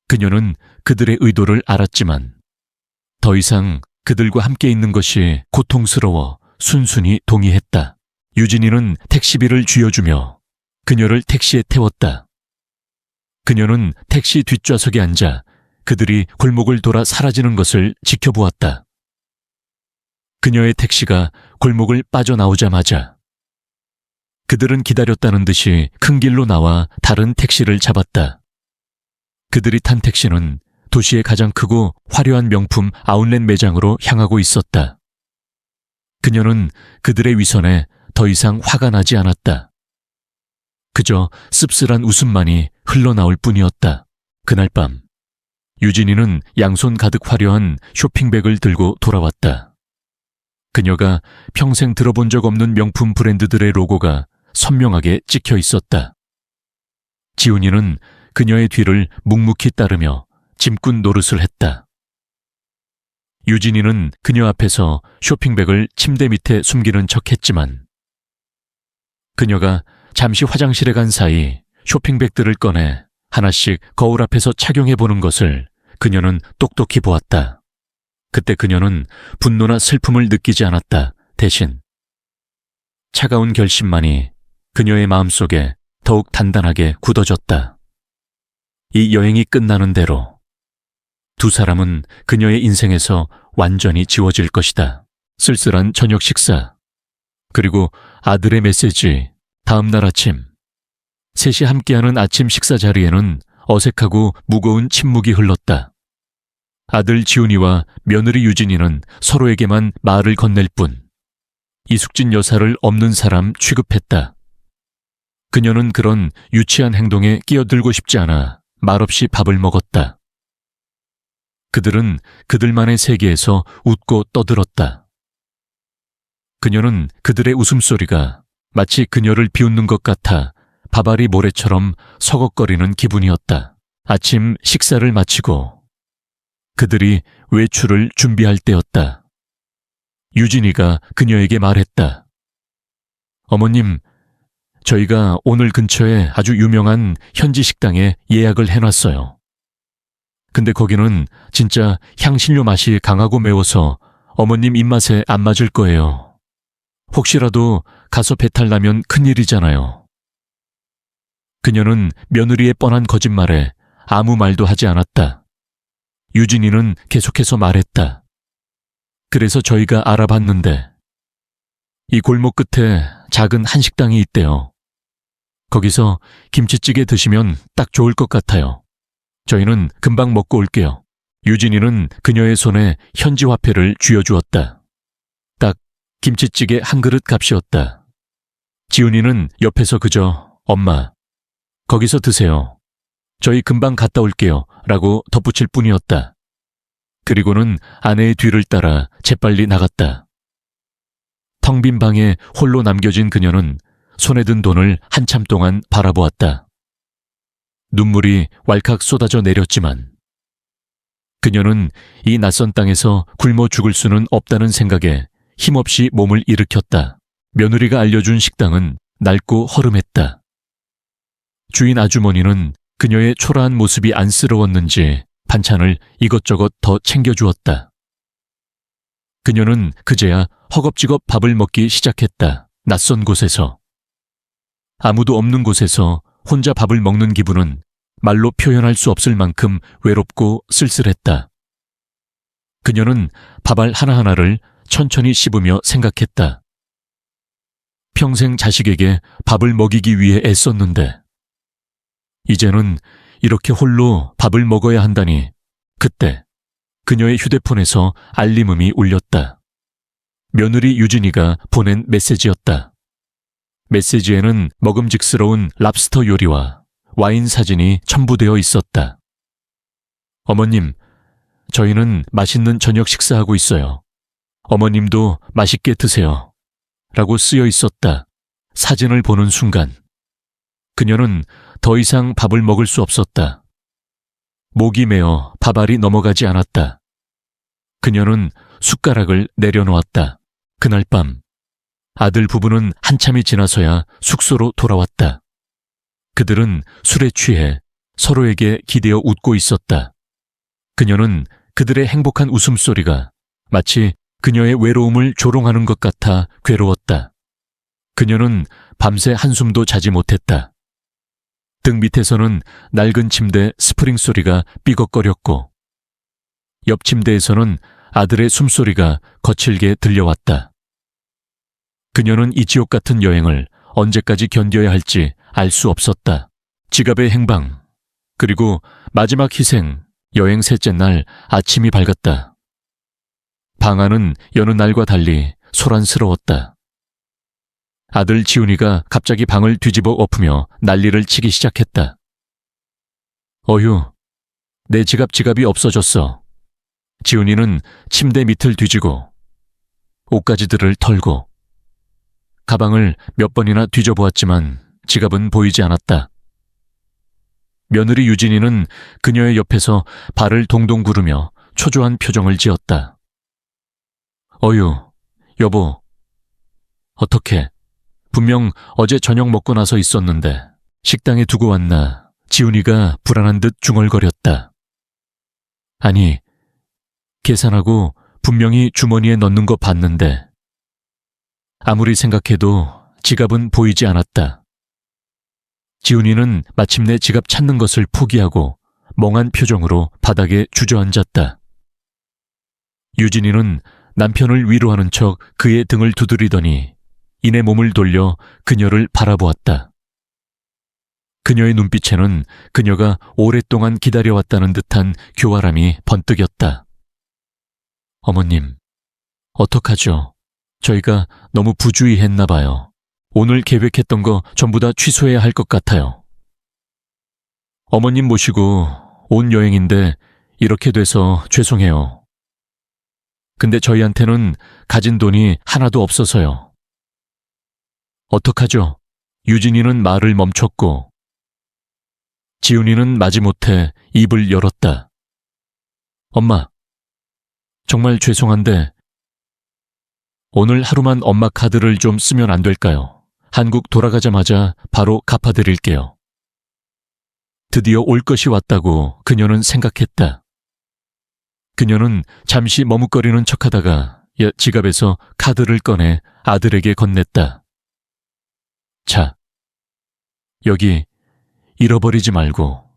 A: 그녀는 그들의 의도를 알았지만 더 이상 그들과 함께 있는 것이 고통스러워 순순히 동의했다. 유진이는 택시비를 쥐어주며 그녀를 택시에 태웠다. 그녀는 택시 뒷좌석에 앉아 그들이 골목을 돌아 사라지는 것을 지켜보았다. 그녀의 택시가 골목을 빠져나오자마자 그들은 기다렸다는 듯이 큰 길로 나와 다른 택시를 잡았다. 그들이 탄 택시는 도시의 가장 크고 화려한 명품 아웃렛 매장으로 향하고 있었다. 그녀는 그들의 위선에 더 이상 화가 나지 않았다. 그저 씁쓸한 웃음만이 흘러나올 뿐이었다. 그날 밤, 유진이는 양손 가득 화려한 쇼핑백을 들고 돌아왔다. 그녀가 평생 들어본 적 없는 명품 브랜드들의 로고가 선명하게 찍혀 있었다. 지훈이는 그녀의 뒤를 묵묵히 따르며 짐꾼 노릇을 했다. 유진이는 그녀 앞에서 쇼핑백을 침대 밑에 숨기는 척했지만 그녀가 잠시 화장실에 간 사이 쇼핑백들을 꺼내 하나씩 거울 앞에서 착용해보는 것을 그녀는 똑똑히 보았다. 그때 그녀는 분노나 슬픔을 느끼지 않았다. 대신 차가운 결심만이 그녀의 마음속에 더욱 단단하게 굳어졌다. 이 여행이 끝나는 대로 두 사람은 그녀의 인생에서 완전히 지워질 것이다. 쓸쓸한 저녁 식사, 그리고 아들의 메시지. 다음 날 아침, 셋이 함께하는 아침 식사 자리에는 어색하고 무거운 침묵이 흘렀다. 아들 지훈이와 며느리 유진이는 서로에게만 말을 건넬 뿐 이숙진 여사를 없는 사람 취급했다. 그녀는 그런 유치한 행동에 끼어들고 싶지 않아 말없이 밥을 먹었다. 그들은 그들만의 세계에서 웃고 떠들었다. 그녀는 그들의 웃음소리가 마치 그녀를 비웃는 것 같아 밥알이 모래처럼 서걱거리는 기분이었다. 아침 식사를 마치고 그들이 외출을 준비할 때였다. 유진이가 그녀에게 말했다. 어머님, 저희가 오늘 근처에 아주 유명한 현지 식당에 예약을 해놨어요. 근데 거기는 진짜 향신료 맛이 강하고 매워서 어머님 입맛에 안 맞을 거예요. 혹시라도 가서 배탈 나면 큰일이잖아요. 그녀는 며느리의 뻔한 거짓말에 아무 말도 하지 않았다. 유진이는 계속해서 말했다. 그래서 저희가 알아봤는데 이 골목 끝에 작은 한식당이 있대요. 거기서 김치찌개 드시면 딱 좋을 것 같아요. 저희는 금방 먹고 올게요. 유진이는 그녀의 손에 현지 화폐를 쥐어주었다. 딱 김치찌개 한 그릇 값이었다. 지훈이는 옆에서 그저 엄마, 거기서 드세요. 저희 금방 갔다 올게요. 라고 덧붙일 뿐이었다. 그리고는 아내의 뒤를 따라 재빨리 나갔다. 텅 빈 방에 홀로 남겨진 그녀는 손에 든 돈을 한참 동안 바라보았다. 눈물이 왈칵 쏟아져 내렸지만 그녀는 이 낯선 땅에서 굶어 죽을 수는 없다는 생각에 힘없이 몸을 일으켰다. 며느리가 알려준 식당은 낡고 허름했다. 주인 아주머니는 그녀의 초라한 모습이 안쓰러웠는지 반찬을 이것저것 더 챙겨주었다. 그녀는 그제야 허겁지겁 밥을 먹기 시작했다. 낯선 곳에서. 아무도 없는 곳에서 혼자 밥을 먹는 기분은 말로 표현할 수 없을 만큼 외롭고 쓸쓸했다. 그녀는 밥알 하나하나를 천천히 씹으며 생각했다. 평생 자식에게 밥을 먹이기 위해 애썼는데 이제는 이렇게 홀로 밥을 먹어야 한다니. 그때 그녀의 휴대폰에서 알림음이 울렸다. 며느리 유진이가 보낸 메시지였다. 메시지에는 먹음직스러운 랍스터 요리와 와인 사진이 첨부되어 있었다. 어머님, 저희는 맛있는 저녁 식사하고 있어요. 어머님도 맛있게 드세요. 라고 쓰여 있었다. 사진을 보는 순간 그녀는 더 이상 밥을 먹을 수 없었다. 목이 메어 밥알이 넘어가지 않았다. 그녀는 숟가락을 내려놓았다. 그날 밤 아들 부부는 한참이 지나서야 숙소로 돌아왔다. 그들은 술에 취해 서로에게 기대어 웃고 있었다. 그녀는 그들의 행복한 웃음소리가 마치 그녀의 외로움을 조롱하는 것 같아 괴로웠다. 그녀는 밤새 한숨도 자지 못했다. 등 밑에서는 낡은 침대 스프링 소리가 삐걱거렸고 옆 침대에서는 아들의 숨소리가 거칠게 들려왔다. 그녀는 이 지옥 같은 여행을 언제까지 견뎌야 할지 알 수 없었다. 지갑의 행방, 그리고 마지막 희생, 여행 셋째 날 아침이 밝았다. 방 안은 여느 날과 달리 소란스러웠다. 아들 지훈이가 갑자기 방을 뒤집어 엎으며 난리를 치기 시작했다. 어휴, 내 지갑이 없어졌어. 지훈이는 침대 밑을 뒤지고 옷가지들을 털고 가방을 몇 번이나 뒤져보았지만 지갑은 보이지 않았다. 며느리 유진이는 그녀의 옆에서 발을 동동 구르며 초조한 표정을 지었다. 어휴, 여보, 어떡해. 분명 어제 저녁 먹고 나서 있었는데 식당에 두고 왔나. 지훈이가 불안한 듯 중얼거렸다. 아니, 계산하고 분명히 주머니에 넣는 거 봤는데 아무리 생각해도 지갑은 보이지 않았다. 지훈이는 마침내 지갑 찾는 것을 포기하고 멍한 표정으로 바닥에 주저앉았다. 유진이는 남편을 위로하는 척 그의 등을 두드리더니 이내 몸을 돌려 그녀를 바라보았다. 그녀의 눈빛에는 그녀가 오랫동안 기다려왔다는 듯한 교활함이 번뜩였다. 어머님, 어떡하죠? 저희가 너무 부주의했나 봐요. 오늘 계획했던 거 전부 다 취소해야 할 것 같아요. 어머님 모시고 온 여행인데 이렇게 돼서 죄송해요. 근데 저희한테는 가진 돈이 하나도 없어서요. 어떡하죠? 유진이는 말을 멈췄고 지훈이는 마지못해 입을 열었다. 엄마, 정말 죄송한데 오늘 하루만 엄마 카드를 좀 쓰면 안 될까요? 한국 돌아가자마자 바로 갚아드릴게요. 드디어 올 것이 왔다고 그녀는 생각했다. 그녀는 잠시 머뭇거리는 척하다가 지갑에서 카드를 꺼내 아들에게 건넸다. 자, 여기 잃어버리지 말고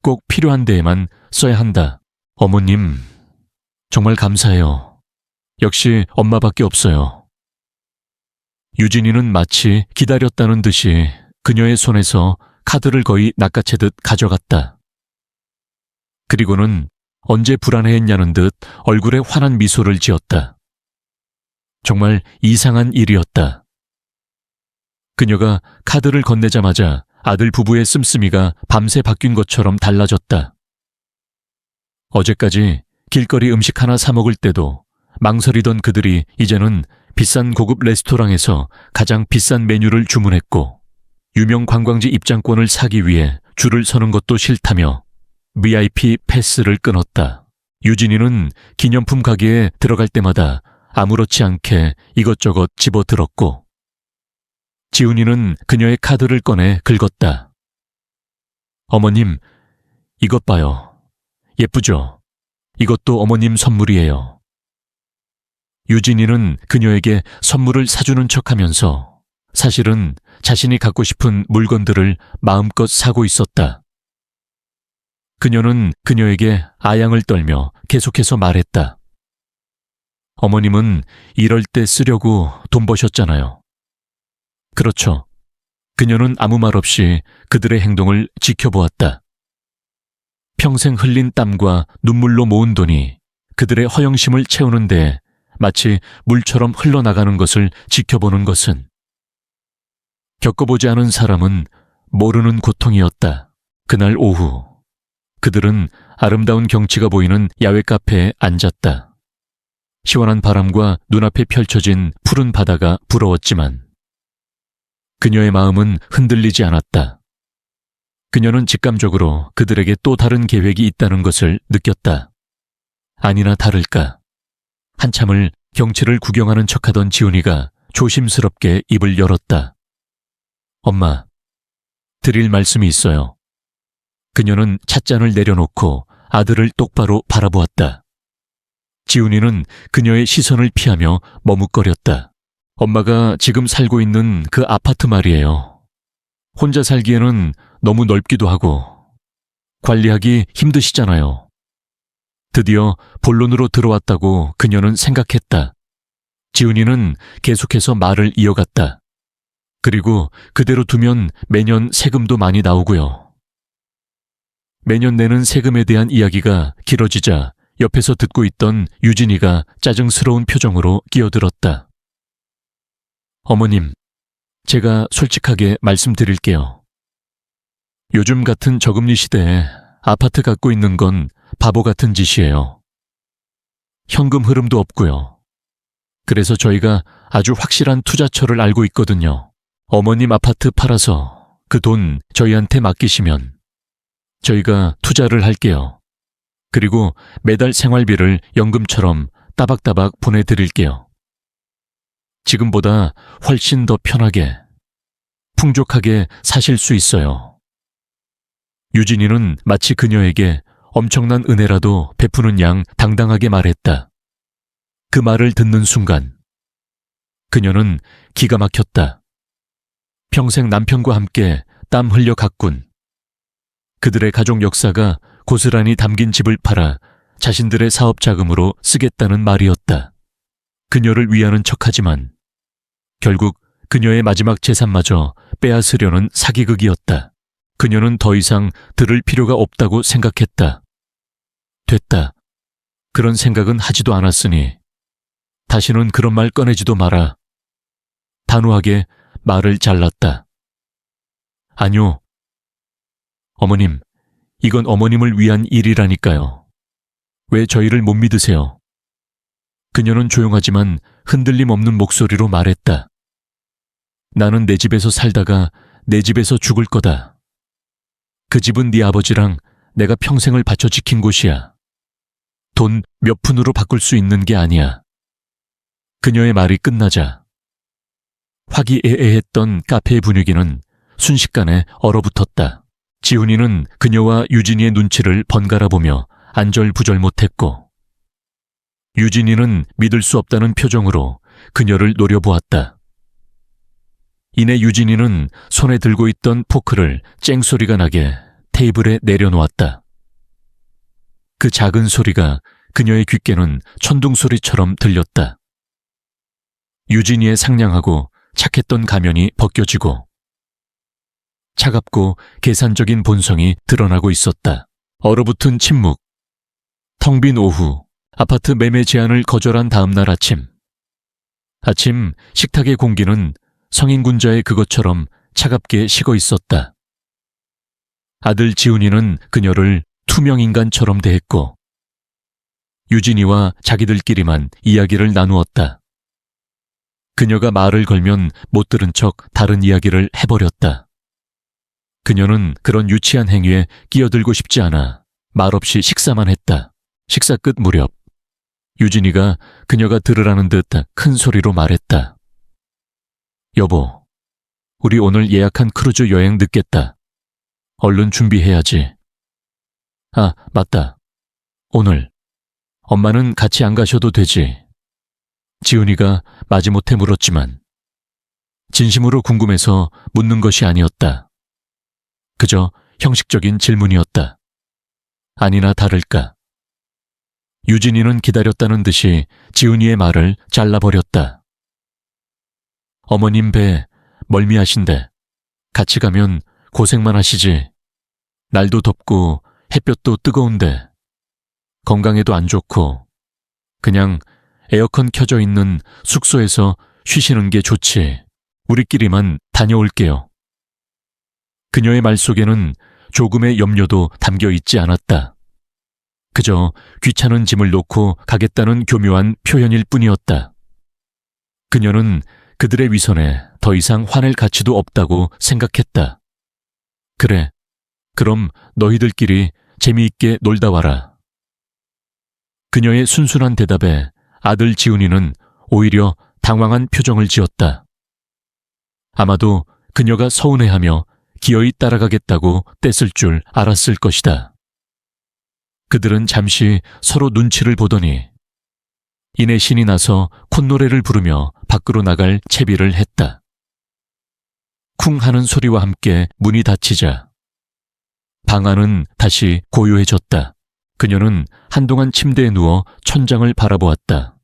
A: 꼭 필요한 데에만 써야 한다. 어머님, 정말 감사해요. 역시 엄마밖에 없어요. 유진이는 마치 기다렸다는 듯이 그녀의 손에서 카드를 거의 낚아채듯 가져갔다. 그리고는 언제 불안해했냐는 듯 얼굴에 환한 미소를 지었다. 정말 이상한 일이었다. 그녀가 카드를 건네자마자 아들 부부의 씀씀이가 밤새 바뀐 것처럼 달라졌다. 어제까지 길거리 음식 하나 사 먹을 때도 망설이던 그들이 이제는 비싼 고급 레스토랑에서 가장 비싼 메뉴를 주문했고 유명 관광지 입장권을 사기 위해 줄을 서는 것도 싫다며 VIP 패스를 끊었다. 유진이는 기념품 가게에 들어갈 때마다 아무렇지 않게 이것저것 집어들었고 지훈이는 그녀의 카드를 꺼내 긁었다. 어머님, 이것 봐요. 예쁘죠? 이것도 어머님 선물이에요. 유진이는 그녀에게 선물을 사주는 척하면서 사실은 자신이 갖고 싶은 물건들을 마음껏 사고 있었다. 그녀는 그녀에게 아양을 떨며 계속해서 말했다. 어머님은 이럴 때 쓰려고 돈 버셨잖아요. 그렇죠. 그녀는 아무 말 없이 그들의 행동을 지켜보았다. 평생 흘린 땀과 눈물로 모은 돈이 그들의 허영심을 채우는데 마치 물처럼 흘러나가는 것을 지켜보는 것은 겪어보지 않은 사람은 모르는 고통이었다. 그날 오후 그들은 아름다운 경치가 보이는 야외 카페에 앉았다. 시원한 바람과 눈앞에 펼쳐진 푸른 바다가 부러웠지만 그녀의 마음은 흔들리지 않았다. 그녀는 직감적으로 그들에게 또 다른 계획이 있다는 것을 느꼈다. 아니나 다를까. 한참을 경치를 구경하는 척하던 지훈이가 조심스럽게 입을 열었다. 엄마, 드릴 말씀이 있어요. 그녀는 찻잔을 내려놓고 아들을 똑바로 바라보았다. 지훈이는 그녀의 시선을 피하며 머뭇거렸다. 엄마가 지금 살고 있는 그 아파트 말이에요. 혼자 살기에는 너무 넓기도 하고 관리하기 힘드시잖아요. 드디어 본론으로 들어왔다고 그녀는 생각했다. 지훈이는 계속해서 말을 이어갔다. 그리고 그대로 두면 매년 세금도 많이 나오고요. 매년 내는 세금에 대한 이야기가 길어지자 옆에서 듣고 있던 유진이가 짜증스러운 표정으로 끼어들었다. 어머님, 제가 솔직하게 말씀드릴게요. 요즘 같은 저금리 시대에 아파트 갖고 있는 건 바보 같은 짓이에요. 현금 흐름도 없고요. 그래서 저희가 아주 확실한 투자처를 알고 있거든요. 어머님 아파트 팔아서 그 돈 저희한테 맡기시면 저희가 투자를 할게요. 그리고 매달 생활비를 연금처럼 따박따박 보내드릴게요. 지금보다 훨씬 더 편하게, 풍족하게 사실 수 있어요. 유진이는 마치 그녀에게 엄청난 은혜라도 베푸는 양 당당하게 말했다. 그 말을 듣는 순간 그녀는 기가 막혔다. 평생 남편과 함께 땀 흘려 가꾼 그들의 가족 역사가 고스란히 담긴 집을 팔아 자신들의 사업 자금으로 쓰겠다는 말이었다. 그녀를 위하는 척하지만 결국 그녀의 마지막 재산마저 빼앗으려는 사기극이었다. 그녀는 더 이상 들을 필요가 없다고 생각했다. 됐다. 그런 생각은 하지도 않았으니 다시는 그런 말 꺼내지도 마라. 단호하게 말을 잘랐다. 아니요. 어머님, 이건 어머님을 위한 일이라니까요. 왜 저희를 못 믿으세요? 그녀는 조용하지만 흔들림 없는 목소리로 말했다. 나는 내 집에서 살다가 내 집에서 죽을 거다. 그 집은 네 아버지랑 내가 평생을 바쳐 지킨 곳이야. 돈 몇 푼으로 바꿀 수 있는 게 아니야. 그녀의 말이 끝나자 화기애애했던 카페의 분위기는 순식간에 얼어붙었다. 지훈이는 그녀와 유진이의 눈치를 번갈아 보며 안절부절 못했고, 유진이는 믿을 수 없다는 표정으로 그녀를 노려보았다. 이내 유진이는 손에 들고 있던 포크를 쨍소리가 나게 테이블에 내려놓았다. 그 작은 소리가 그녀의 귓게는 천둥소리처럼 들렸다. 유진이의 상냥하고 착했던 가면이 벗겨지고 차갑고 계산적인 본성이 드러나고 있었다. 얼어붙은 침묵. 텅 빈 오후, 아파트 매매 제안을 거절한 다음 날 아침 식탁의 공기는 성인군자의 그것처럼 차갑게 식어 있었다. 아들 지훈이는 그녀를 투명인간처럼 대했고, 유진이와 자기들끼리만 이야기를 나누었다. 그녀가 말을 걸면 못 들은 척 다른 이야기를 해버렸다. 그녀는 그런 유치한 행위에 끼어들고 싶지 않아 말없이 식사만 했다. 식사 끝 무렵 유진이가 그녀가 들으라는 듯 큰 소리로 말했다. 여보, 우리 오늘 예약한 크루즈 여행 늦겠다. 얼른 준비해야지. 아, 맞다. 오늘 엄마는 같이 안 가셔도 되지. 지훈이가 마지못해 물었지만 진심으로 궁금해서 묻는 것이 아니었다. 그저 형식적인 질문이었다. 아니나 다를까. 유진이는 기다렸다는 듯이 지훈이의 말을 잘라버렸다. 어머님 배 멀미하신데 같이 가면 고생만 하시지. 날도 덥고 햇볕도 뜨거운데 건강에도 안 좋고 그냥 에어컨 켜져 있는 숙소에서 쉬시는 게 좋지. 우리끼리만 다녀올게요. 그녀의 말 속에는 조금의 염려도 담겨 있지 않았다. 그저 귀찮은 짐을 놓고 가겠다는 교묘한 표현일 뿐이었다. 그녀는 그들의 위선에 더 이상 화낼 가치도 없다고 생각했다. 그래, 그럼 너희들끼리 재미있게 놀다 와라. 그녀의 순순한 대답에 아들 지훈이는 오히려 당황한 표정을 지었다. 아마도 그녀가 서운해하며 기어이 따라가겠다고 뗐을 줄 알았을 것이다. 그들은 잠시 서로 눈치를 보더니 이내 신이 나서 콧노래를 부르며 밖으로 나갈 채비를 했다. 쿵 하는 소리와 함께 문이 닫히자 방 안은 다시 고요해졌다. 그녀는 한동안 침대에 누워 천장을 바라보았다.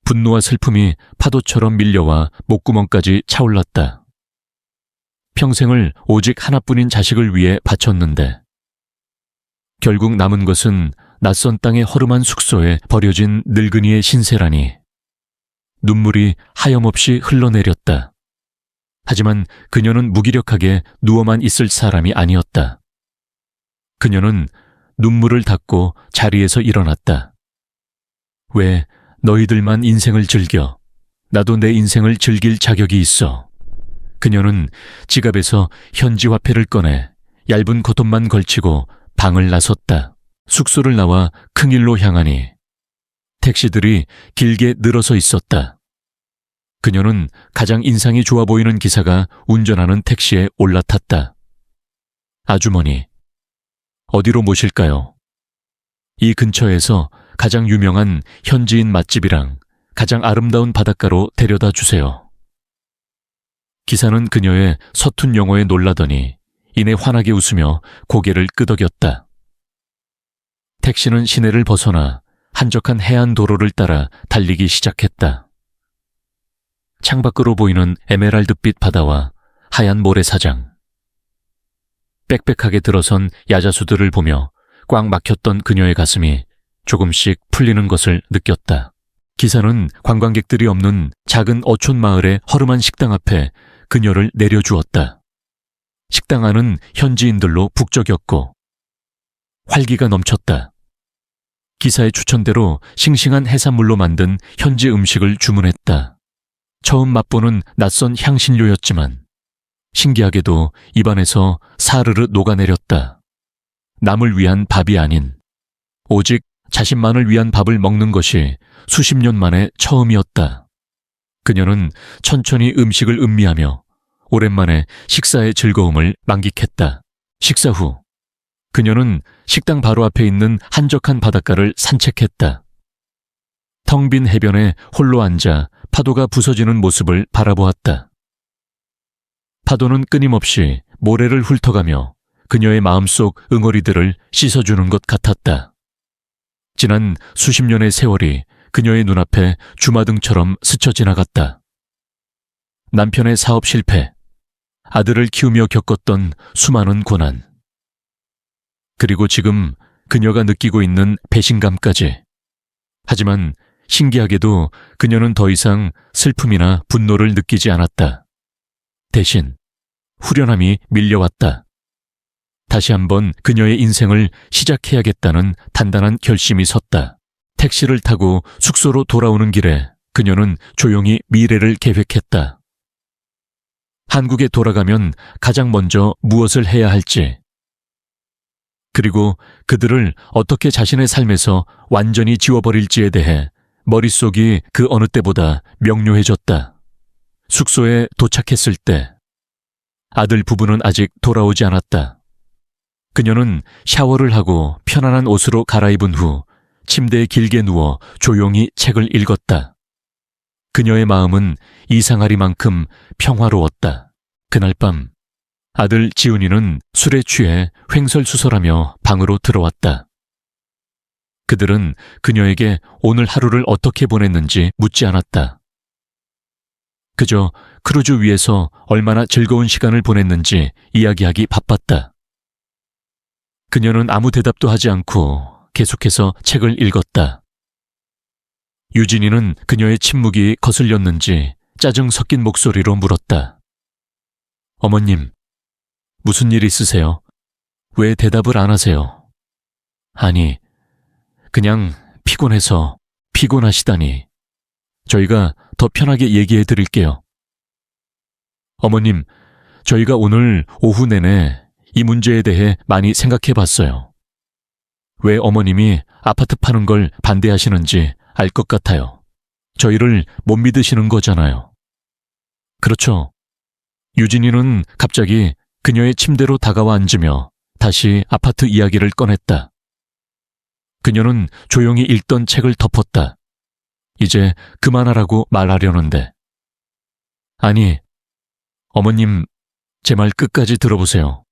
A: 분노와 슬픔이 파도처럼 밀려와 목구멍까지 차올랐다. 평생을 오직 하나뿐인 자식을 위해 바쳤는데 결국 남은 것은 낯선 땅의 허름한 숙소에 버려진 늙은이의 신세라니. 눈물이 하염없이 흘러내렸다. 하지만 그녀는 무기력하게 누워만 있을 사람이 아니었다. 그녀는 눈물을 닦고 자리에서 일어났다. 왜 너희들만 인생을 즐겨? 나도 내 인생을 즐길 자격이 있어. 그녀는 지갑에서 현지화폐를 꺼내 얇은 겉옷만 걸치고 방을 나섰다. 숙소를 나와 큰 길로 향하니 택시들이 길게 늘어서 있었다. 그녀는 가장 인상이 좋아 보이는 기사가 운전하는 택시에 올라탔다. 아주머니, 어디로 모실까요? 이 근처에서 가장 유명한 현지인 맛집이랑 가장 아름다운 바닷가로 데려다 주세요. 기사는 그녀의 서툰 영어에 놀라더니 이내 환하게 웃으며 고개를 끄덕였다. 택시는 시내를 벗어나 한적한 해안 도로를 따라 달리기 시작했다. 창밖으로 보이는 에메랄드빛 바다와 하얀 모래사장. 빽빽하게 들어선 야자수들을 보며 꽉 막혔던 그녀의 가슴이 조금씩 풀리는 것을 느꼈다. 기사는 관광객들이 없는 작은 어촌 마을의 허름한 식당 앞에 그녀를 내려주었다. 식당 안은 현지인들로 북적였고 활기가 넘쳤다. 기사의 추천대로 싱싱한 해산물로 만든 현지 음식을 주문했다. 처음 맛보는 낯선 향신료였지만 신기하게도 입안에서 사르르 녹아내렸다. 남을 위한 밥이 아닌 오직 자신만을 위한 밥을 먹는 것이 수십 년 만에 처음이었다. 그녀는 천천히 음식을 음미하며 오랜만에 식사의 즐거움을 만끽했다. 식사 후 그녀는 식당 바로 앞에 있는 한적한 바닷가를 산책했다. 텅 빈 해변에 홀로 앉아 파도가 부서지는 모습을 바라보았다. 파도는 끊임없이 모래를 훑어가며 그녀의 마음속 응어리들을 씻어주는 것 같았다. 지난 수십 년의 세월이 그녀의 눈앞에 주마등처럼 스쳐 지나갔다. 남편의 사업 실패, 아들을 키우며 겪었던 수많은 고난, 그리고 지금 그녀가 느끼고 있는 배신감까지. 하지만 신기하게도 그녀는 더 이상 슬픔이나 분노를 느끼지 않았다. 대신 후련함이 밀려왔다. 다시 한번 그녀의 인생을 시작해야겠다는 단단한 결심이 섰다. 택시를 타고 숙소로 돌아오는 길에 그녀는 조용히 미래를 계획했다. 한국에 돌아가면 가장 먼저 무엇을 해야 할지, 그리고 그들을 어떻게 자신의 삶에서 완전히 지워버릴지에 대해 머릿속이 그 어느 때보다 명료해졌다. 숙소에 도착했을 때 아들 부부는 아직 돌아오지 않았다. 그녀는 샤워를 하고 편안한 옷으로 갈아입은 후 침대에 길게 누워 조용히 책을 읽었다. 그녀의 마음은 이상하리만큼 평화로웠다. 그날 밤 아들 지훈이는 술에 취해 횡설수설하며 방으로 들어왔다. 그들은 그녀에게 오늘 하루를 어떻게 보냈는지 묻지 않았다. 그저 크루즈 위에서 얼마나 즐거운 시간을 보냈는지 이야기하기 바빴다. 그녀는 아무 대답도 하지 않고 계속해서 책을 읽었다. 유진이는 그녀의 침묵이 거슬렸는지 짜증 섞인 목소리로 물었다. 어머님, 무슨 일 있으세요? 왜 대답을 안 하세요? 아니, 그냥 피곤해서. 피곤하시다니. 저희가 더 편하게 얘기해 드릴게요. 어머님, 저희가 오늘 오후 내내 이 문제에 대해 많이 생각해 봤어요. 왜 어머님이 아파트 파는 걸 반대하시는지 알 것 같아요. 저희를 못 믿으시는 거잖아요. 그렇죠. 유진이는 갑자기 그녀의 침대로 다가와 앉으며 다시 아파트 이야기를 꺼냈다. 그녀는 조용히 읽던 책을 덮었다. 이제 그만하라고 말하려는데. 아니, 어머님, 제 말 끝까지 들어보세요.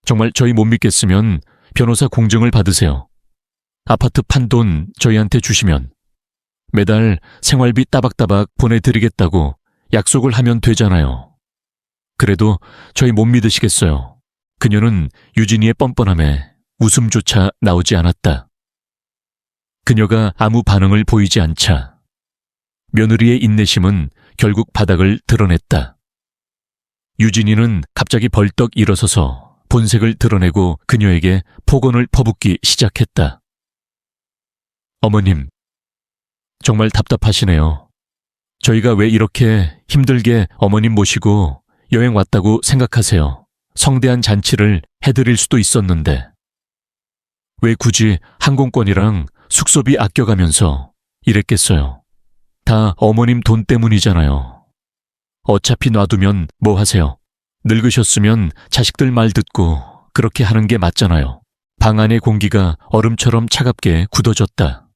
A: 정말 저희 못 믿겠으면 변호사 공증을 받으세요. 아파트 판 돈 저희한테 주시면 매달 생활비 따박따박 보내드리겠다고 약속을 하면 되잖아요. 그래도 저희 못 믿으시겠어요. 그녀는 유진이의 뻔뻔함에 웃음조차 나오지 않았다. 그녀가 아무 반응을 보이지 않자 며느리의 인내심은 결국 바닥을 드러냈다. 유진이는 갑자기 벌떡 일어서서 본색을 드러내고 그녀에게 폭언을 퍼붓기 시작했다. 어머님, 정말 답답하시네요. 저희가 왜 이렇게 힘들게 어머님 모시고 여행 왔다고 생각하세요? 성대한 잔치를 해드릴 수도 있었는데 왜 굳이 항공권이랑 숙소비 아껴가면서 이랬겠어요? 다 어머님 돈 때문이잖아요. 어차피 놔두면 뭐 하세요? 늙으셨으면 자식들 말 듣고 그렇게 하는 게 맞잖아요. 방 안의 공기가 얼음처럼 차갑게 굳어졌다.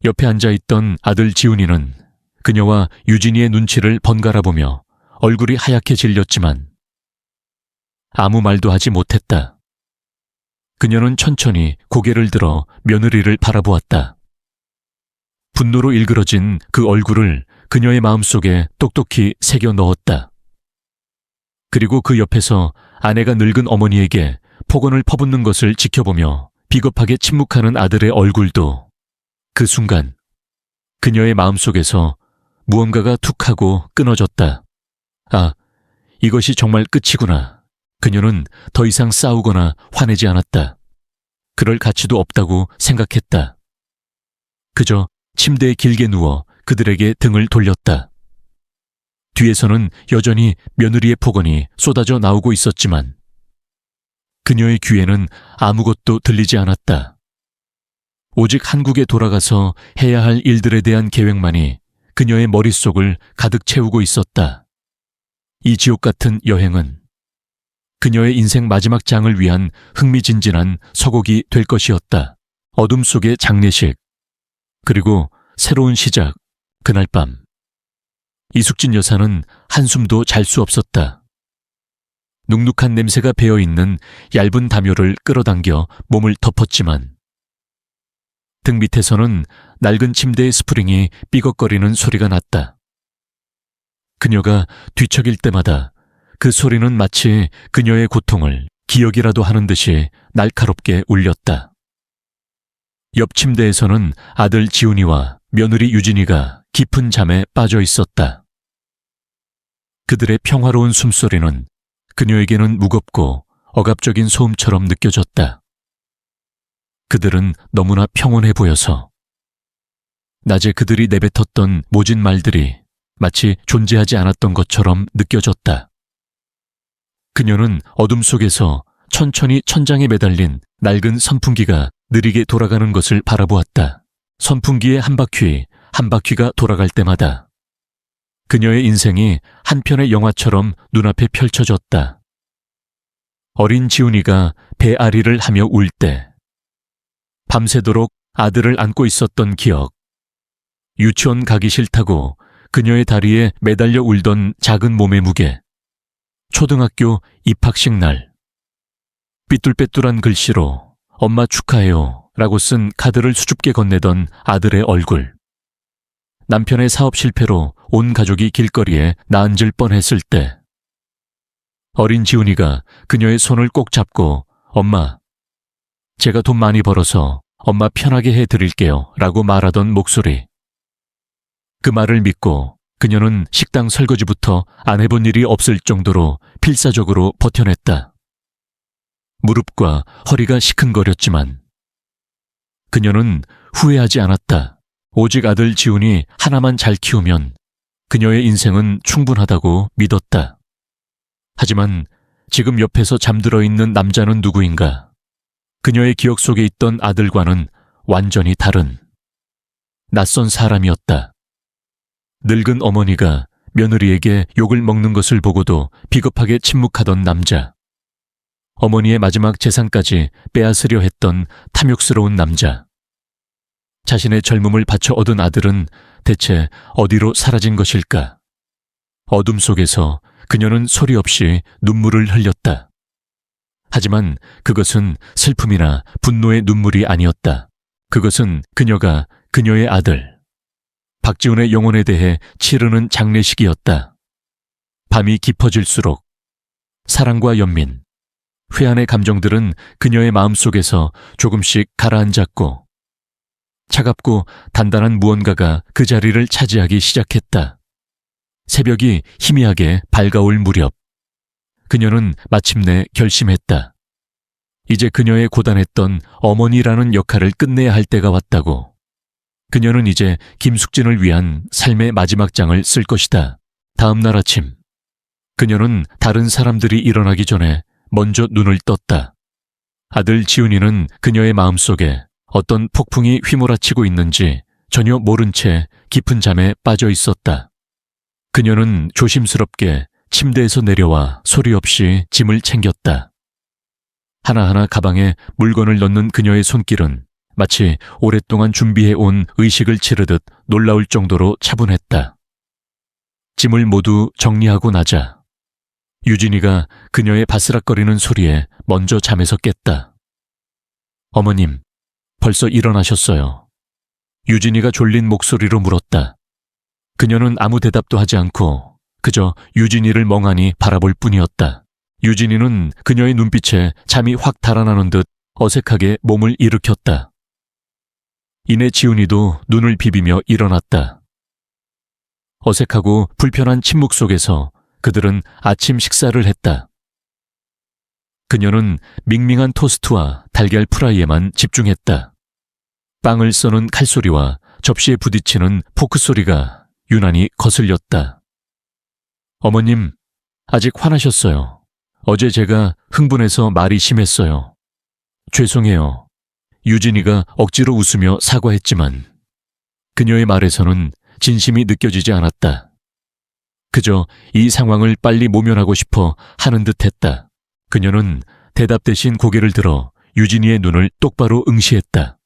A: 옆에 앉아있던 아들 지훈이는 그녀와 유진이의 눈치를 번갈아 보며 얼굴이 하얗게 질렸지만 아무 말도 하지 못했다. 그녀는 천천히 고개를 들어 며느리를 바라보았다. 분노로 일그러진 그 얼굴을 그녀의 마음속에 똑똑히 새겨 넣었다. 그리고 그 옆에서 아내가 늙은 어머니에게 폭언을 퍼붓는 것을 지켜보며 비겁하게 침묵하는 아들의 얼굴도 그 순간 그녀의 마음속에서 무언가가 툭 하고 끊어졌다. 아, 이것이 정말 끝이구나. 그녀는 더 이상 싸우거나 화내지 않았다. 그럴 가치도 없다고 생각했다. 그저 침대에 길게 누워 그들에게 등을 돌렸다. 뒤에서는 여전히 며느리의 폭언이 쏟아져 나오고 있었지만 그녀의 귀에는 아무것도 들리지 않았다. 오직 한국에 돌아가서 해야 할 일들에 대한 계획만이 그녀의 머릿속을 가득 채우고 있었다. 이 지옥 같은 여행은 그녀의 인생 마지막 장을 위한 흥미진진한 서곡이 될 것이었다. 어둠 속의 장례식, 그리고 새로운 시작, 그날 밤. 이숙진 여사는 한숨도 잘 수 없었다. 눅눅한 냄새가 배어있는 얇은 담요를 끌어당겨 몸을 덮었지만 등 밑에서는 낡은 침대의 스프링이 삐걱거리는 소리가 났다. 그녀가 뒤척일 때마다 그 소리는 마치 그녀의 고통을 기억이라도 하는 듯이 날카롭게 울렸다. 옆 침대에서는 아들 지훈이와 며느리 유진이가 깊은 잠에 빠져 있었다. 그들의 평화로운 숨소리는 그녀에게는 무겁고 억압적인 소음처럼 느껴졌다. 그들은 너무나 평온해 보여서 낮에 그들이 내뱉었던 모진 말들이 마치 존재하지 않았던 것처럼 느껴졌다. 그녀는 어둠 속에서 천천히 천장에 매달린 낡은 선풍기가 느리게 돌아가는 것을 바라보았다. 선풍기의 한 바퀴, 한 바퀴가 돌아갈 때마다 그녀의 인생이 한 편의 영화처럼 눈앞에 펼쳐졌다. 어린 지훈이가 배앓이를 하며 울 때, 밤새도록 아들을 안고 있었던 기억, 유치원 가기 싫다고 그녀의 다리에 매달려 울던 작은 몸의 무게, 초등학교 입학식 날, 삐뚤빼뚤한 글씨로 엄마 축하해요 라고 쓴 카드를 수줍게 건네던 아들의 얼굴, 남편의 사업 실패로 온 가족이 길거리에 나앉을 뻔했을 때 어린 지훈이가 그녀의 손을 꼭 잡고 엄마, 제가 돈 많이 벌어서 엄마 편하게 해드릴게요 라고 말하던 목소리. 그 말을 믿고 그녀는 식당 설거지부터 안 해본 일이 없을 정도로 필사적으로 버텨냈다. 무릎과 허리가 시큰거렸지만 그녀는 후회하지 않았다. 오직 아들 지훈이 하나만 잘 키우면 그녀의 인생은 충분하다고 믿었다. 하지만 지금 옆에서 잠들어 있는 남자는 누구인가? 그녀의 기억 속에 있던 아들과는 완전히 다른 낯선 사람이었다. 늙은 어머니가 며느리에게 욕을 먹는 것을 보고도 비겁하게 침묵하던 남자. 어머니의 마지막 재산까지 빼앗으려 했던 탐욕스러운 남자. 자신의 젊음을 바쳐 얻은 아들은 대체 어디로 사라진 것일까? 어둠 속에서 그녀는 소리 없이 눈물을 흘렸다. 하지만 그것은 슬픔이나 분노의 눈물이 아니었다. 그것은 그녀가 그녀의 아들, 박지훈의 영혼에 대해 치르는 장례식이었다. 밤이 깊어질수록 사랑과 연민, 회한의 감정들은 그녀의 마음속에서 조금씩 가라앉았고 차갑고 단단한 무언가가 그 자리를 차지하기 시작했다. 새벽이 희미하게 밝아올 무렵 그녀는 마침내 결심했다. 이제 그녀의 고단했던 어머니라는 역할을 끝내야 할 때가 왔다고. 그녀는 이제 김숙진을 위한 삶의 마지막 장을 쓸 것이다. 다음 날 아침 그녀는 다른 사람들이 일어나기 전에 먼저 눈을 떴다. 아들 지훈이는 그녀의 마음속에 어떤 폭풍이 휘몰아치고 있는지 전혀 모른 채 깊은 잠에 빠져 있었다. 그녀는 조심스럽게 침대에서 내려와 소리 없이 짐을 챙겼다. 하나하나 가방에 물건을 넣는 그녀의 손길은 마치 오랫동안 준비해온 의식을 치르듯 놀라울 정도로 차분했다. 짐을 모두 정리하고 나자 유진이가 그녀의 바스락거리는 소리에 먼저 잠에서 깼다. 어머님, 벌써 일어나셨어요. 유진이가 졸린 목소리로 물었다. 그녀는 아무 대답도 하지 않고 그저 유진이를 멍하니 바라볼 뿐이었다. 유진이는 그녀의 눈빛에 잠이 확 달아나는 듯 어색하게 몸을 일으켰다. 이내 지훈이도 눈을 비비며 일어났다. 어색하고 불편한 침묵 속에서 그들은 아침 식사를 했다. 그녀는 밍밍한 토스트와 달걀 프라이에만 집중했다. 빵을 써는 칼소리와 접시에 부딪히는 포크 소리가 유난히 거슬렸다. 어머님, 아직 화나셨어요. 어제 제가 흥분해서 말이 심했어요. 죄송해요. 유진이가 억지로 웃으며 사과했지만 그녀의 말에서는 진심이 느껴지지 않았다. 그저 이 상황을 빨리 모면하고 싶어 하는 듯했다. 그녀는 대답 대신 고개를 들어 유진이의 눈을 똑바로 응시했다.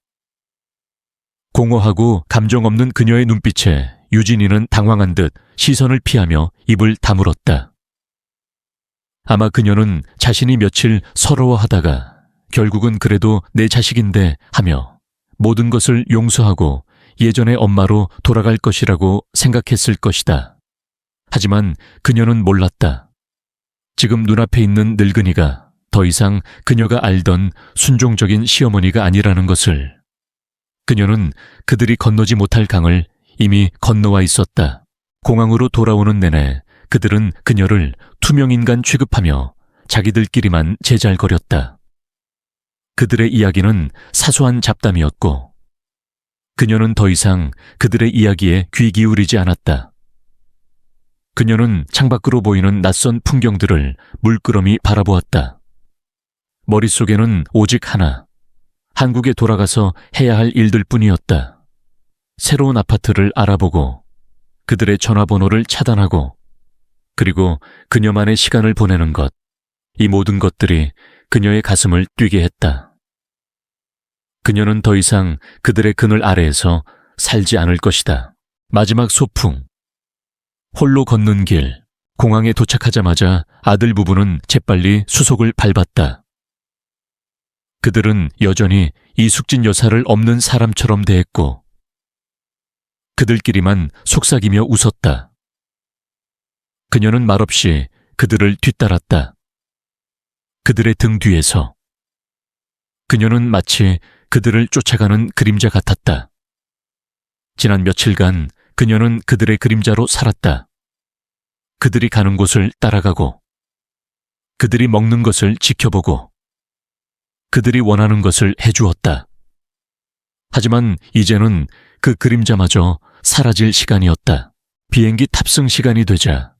A: 공허하고 감정 없는 그녀의 눈빛에 유진이는 당황한 듯 시선을 피하며 입을 다물었다. 아마 그녀는 자신이 며칠 서러워하다가 결국은 그래도 내 자식인데 하며 모든 것을 용서하고 예전의 엄마로 돌아갈 것이라고 생각했을 것이다. 하지만 그녀는 몰랐다. 지금 눈앞에 있는 늙은이가 더 이상 그녀가 알던 순종적인 시어머니가 아니라는 것을. 그녀는 그들이 건너지 못할 강을 이미 건너와 있었다. 공항으로 돌아오는 내내 그들은 그녀를 투명인간 취급하며 자기들끼리만 제잘거렸다. 그들의 이야기는 사소한 잡담이었고 그녀는 더 이상 그들의 이야기에 귀 기울이지 않았다. 그녀는 창밖으로 보이는 낯선 풍경들을 물끄러미 바라보았다. 머릿속에는 오직 하나, 한국에 돌아가서 해야 할 일들 뿐이었다. 새로운 아파트를 알아보고 그들의 전화번호를 차단하고 그리고 그녀만의 시간을 보내는 것, 이 모든 것들이 그녀의 가슴을 뛰게 했다. 그녀는 더 이상 그들의 그늘 아래에서 살지 않을 것이다. 마지막 소풍. 홀로 걷는 길. 공항에 도착하자마자 아들 부부는 재빨리 수속을 밟았다. 그들은 여전히 이숙진 여사를 없는 사람처럼 대했고 그들끼리만 속삭이며 웃었다. 그녀는 말없이 그들을 뒤따랐다. 그들의 등 뒤에서. 그녀는 마치 그들을 쫓아가는 그림자 같았다. 지난 며칠간 그녀는 그들의 그림자로 살았다. 그들이 가는 곳을 따라가고 그들이 먹는 것을 지켜보고 그들이 원하는 것을 해주었다. 하지만 이제는 그 그림자마저 사라질 시간이었다. 비행기 탑승 시간이 되자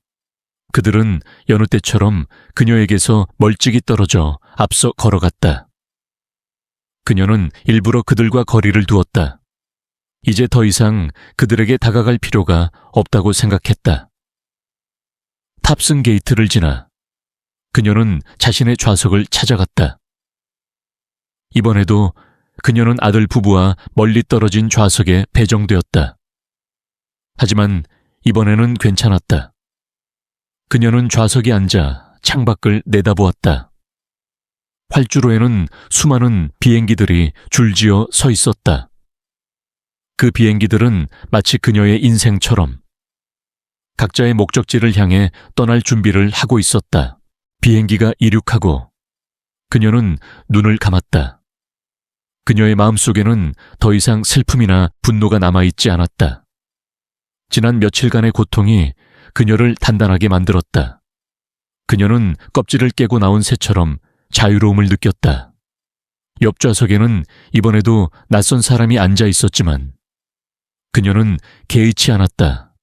A: 그들은 여느 때처럼 그녀에게서 멀찍이 떨어져 앞서 걸어갔다. 그녀는 일부러 그들과 거리를 두었다. 이제 더 이상 그들에게 다가갈 필요가 없다고 생각했다. 탑승 게이트를 지나 그녀는 자신의 좌석을 찾아갔다. 이번에도 그녀는 아들 부부와 멀리 떨어진 좌석에 배정되었다. 하지만 이번에는 괜찮았다. 그녀는 좌석에 앉아 창밖을 내다보았다. 활주로에는 수많은 비행기들이 줄지어 서 있었다. 그 비행기들은 마치 그녀의 인생처럼 각자의 목적지를 향해 떠날 준비를 하고 있었다. 비행기가 이륙하고 그녀는 눈을 감았다. 그녀의 마음속에는 더 이상 슬픔이나 분노가 남아있지 않았다. 지난 며칠간의 고통이 그녀를 단단하게 만들었다. 그녀는 껍질을 깨고 나온 새처럼 자유로움을 느꼈다. 옆좌석에는 이번에도 낯선 사람이 앉아 있었지만 그녀는 개의치 않았다.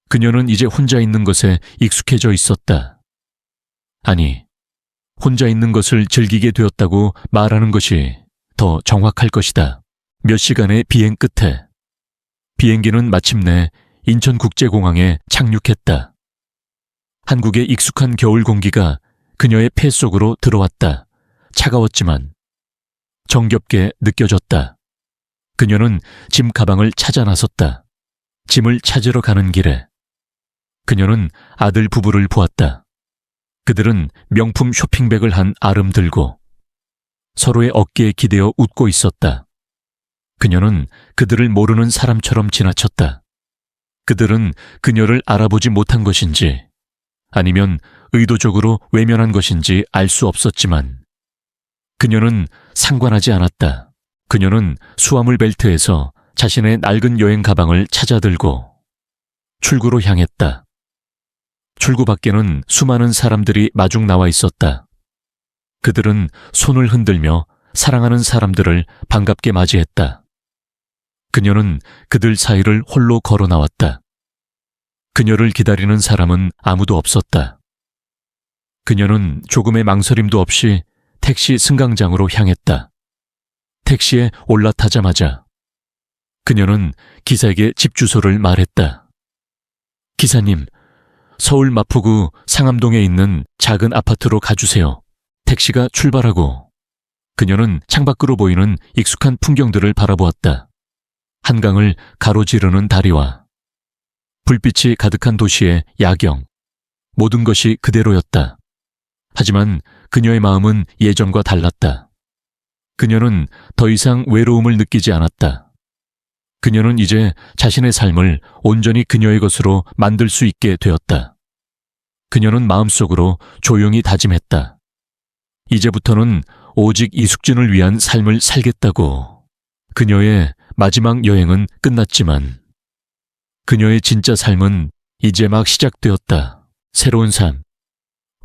A: 그녀는 이제 혼자 있는 것에 익숙해져 있었다. 아니, 혼자 있는 것을 즐기게 되었다고 말하는 것이 더 정확할 것이다. 몇 시간의 비행 끝에 비행기는 마침내 인천국제공항에 착륙했다. 한국의 익숙한 겨울 공기가 그녀의 폐 속으로 들어왔다. 차가웠지만 정겹게 느껴졌다. 그녀는 짐 가방을 찾아 나섰다. 짐을 찾으러 가는 길에 그녀는 아들 부부를 보았다. 그들은 명품 쇼핑백을 한 아름 들고 서로의 어깨에 기대어 웃고 있었다. 그녀는 그들을 모르는 사람처럼 지나쳤다. 그들은 그녀를 알아보지 못한 것인지 아니면 의도적으로 외면한 것인지 알 수 없었지만 그녀는 상관하지 않았다. 그녀는 수화물 벨트에서 자신의 낡은 여행 가방을 찾아들고 출구로 향했다. 출구 밖에는 수많은 사람들이 마중 나와 있었다. 그들은 손을 흔들며 사랑하는 사람들을 반갑게 맞이했다. 그녀는 그들 사이를 홀로 걸어 나왔다. 그녀를 기다리는 사람은 아무도 없었다. 그녀는 조금의 망설임도 없이 택시 승강장으로 향했다. 택시에 올라타자마자 그녀는 기사에게 집 주소를 말했다. 기사님, 서울 마포구 상암동에 있는 작은 아파트로 가주세요. 택시가 출발하고 그녀는 창밖으로 보이는 익숙한 풍경들을 바라보았다. 한강을 가로지르는 다리와 불빛이 가득한 도시의 야경, 모든 것이 그대로였다. 하지만 그녀의 마음은 예전과 달랐다. 그녀는 더 이상 외로움을 느끼지 않았다. 그녀는 이제 자신의 삶을 온전히 그녀의 것으로 만들 수 있게 되었다. 그녀는 마음속으로 조용히 다짐했다. 이제부터는 오직 이숙진을 위한 삶을 살겠다고. 그녀의 마지막 여행은 끝났지만 그녀의 진짜 삶은 이제 막 시작되었다. 새로운 삶,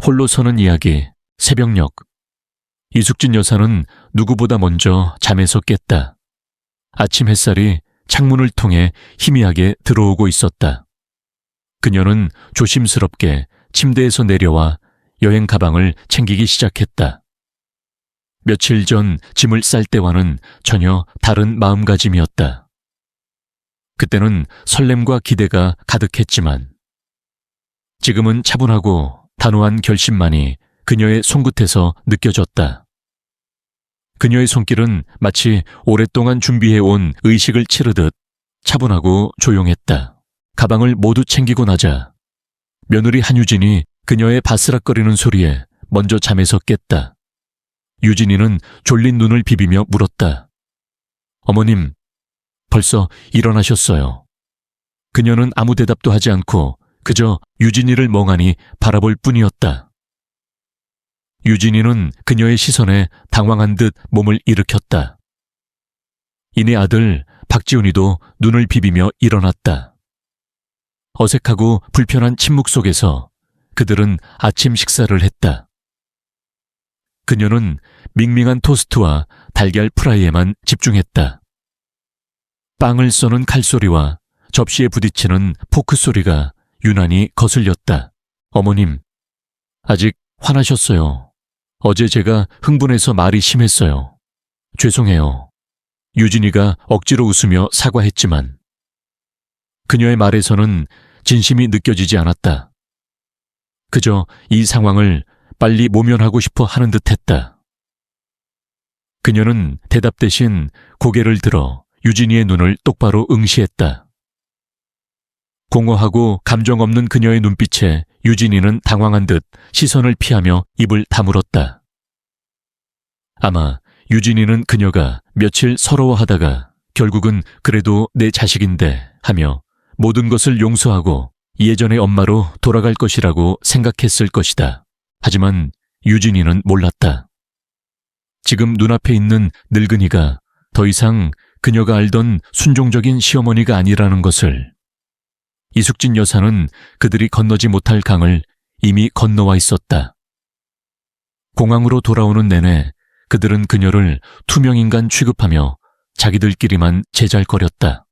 A: 홀로 서는 이야기, 새벽녘. 이숙진 여사는 누구보다 먼저 잠에서 깼다. 아침 햇살이 창문을 통해 희미하게 들어오고 있었다. 그녀는 조심스럽게 침대에서 내려와 여행 가방을 챙기기 시작했다. 며칠 전 짐을 쌀 때와는 전혀 다른 마음가짐이었다. 그때는 설렘과 기대가 가득했지만 지금은 차분하고 단호한 결심만이 그녀의 손끝에서 느껴졌다. 그녀의 손길은 마치 오랫동안 준비해온 의식을 치르듯 차분하고 조용했다. 가방을 모두 챙기고 나자 며느리 한유진이 그녀의 바스락거리는 소리에 먼저 잠에서 깼다. 유진이는 졸린 눈을 비비며 물었다. 어머님, 벌써 일어나셨어요. 그녀는 아무 대답도 하지 않고 그저 유진이를 멍하니 바라볼 뿐이었다. 유진이는 그녀의 시선에 당황한 듯 몸을 일으켰다. 이내 아들 박지훈이도 눈을 비비며 일어났다. 어색하고 불편한 침묵 속에서 그들은 아침 식사를 했다. 그녀는 밍밍한 토스트와 달걀 프라이에만 집중했다. 빵을 써는 칼소리와 접시에 부딪히는 포크 소리가 유난히 거슬렸다. 어머님, 아직 화나셨어요. 어제 제가 흥분해서 말이 심했어요. 죄송해요. 유진이가 억지로 웃으며 사과했지만 그녀의 말에서는 진심이 느껴지지 않았다. 그저 이 상황을 빨리 모면하고 싶어 하는 듯했다. 그녀는 대답 대신 고개를 들어 유진이의 눈을 똑바로 응시했다. 공허하고 감정 없는 그녀의 눈빛에 유진이는 당황한 듯 시선을 피하며 입을 다물었다. 아마 유진이는 그녀가 며칠 서러워하다가 결국은 그래도 내 자식인데 하며 모든 것을 용서하고 예전의 엄마로 돌아갈 것이라고 생각했을 것이다. 하지만 유진이는 몰랐다. 지금 눈앞에 있는 늙은이가 더 이상 그녀가 알던 순종적인 시어머니가 아니라는 것을. 이숙진 여사는 그들이 건너지 못할 강을 이미 건너와 있었다. 공항으로 돌아오는 내내 그들은 그녀를 투명인간 취급하며 자기들끼리만 제잘거렸다.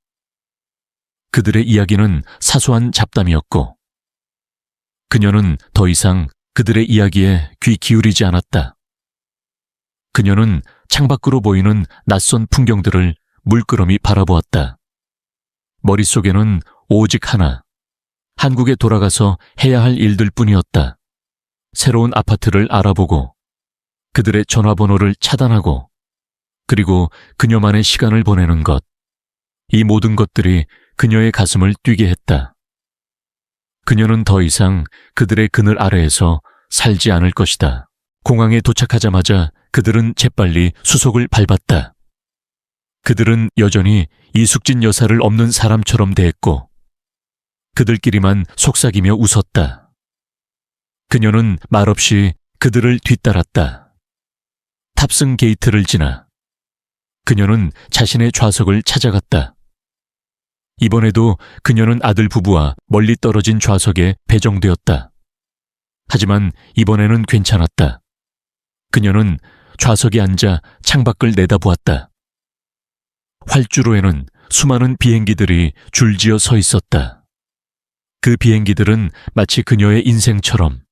A: 그들의 이야기는 사소한 잡담이었고 그녀는 더 이상 그들의 이야기에 귀 기울이지 않았다. 그녀는 창밖으로 보이는 낯선 풍경들을 물끄러미 바라보았다. 머릿속에는 오직 하나, 한국에 돌아가서 해야 할 일들 뿐이었다. 새로운 아파트를 알아보고 그들의 전화번호를 차단하고 그리고 그녀만의 시간을 보내는 것. 이 모든 것들이 그녀의 가슴을 뛰게 했다. 그녀는 더 이상 그들의 그늘 아래에서 살지 않을 것이다. 공항에 도착하자마자 그들은 재빨리 수속을 밟았다. 그들은 여전히 이숙진 여사를 없는 사람처럼 대했고 그들끼리만 속삭이며 웃었다. 그녀는 말없이 그들을 뒤따랐다. 탑승 게이트를 지나 그녀는 자신의 좌석을 찾아갔다. 이번에도 그녀는 아들 부부와 멀리 떨어진 좌석에 배정되었다. 하지만 이번에는 괜찮았다. 그녀는 좌석에 앉아 창밖을 내다보았다. 활주로에는 수많은 비행기들이 줄지어 서 있었다. 그 비행기들은 마치 그녀의 인생처럼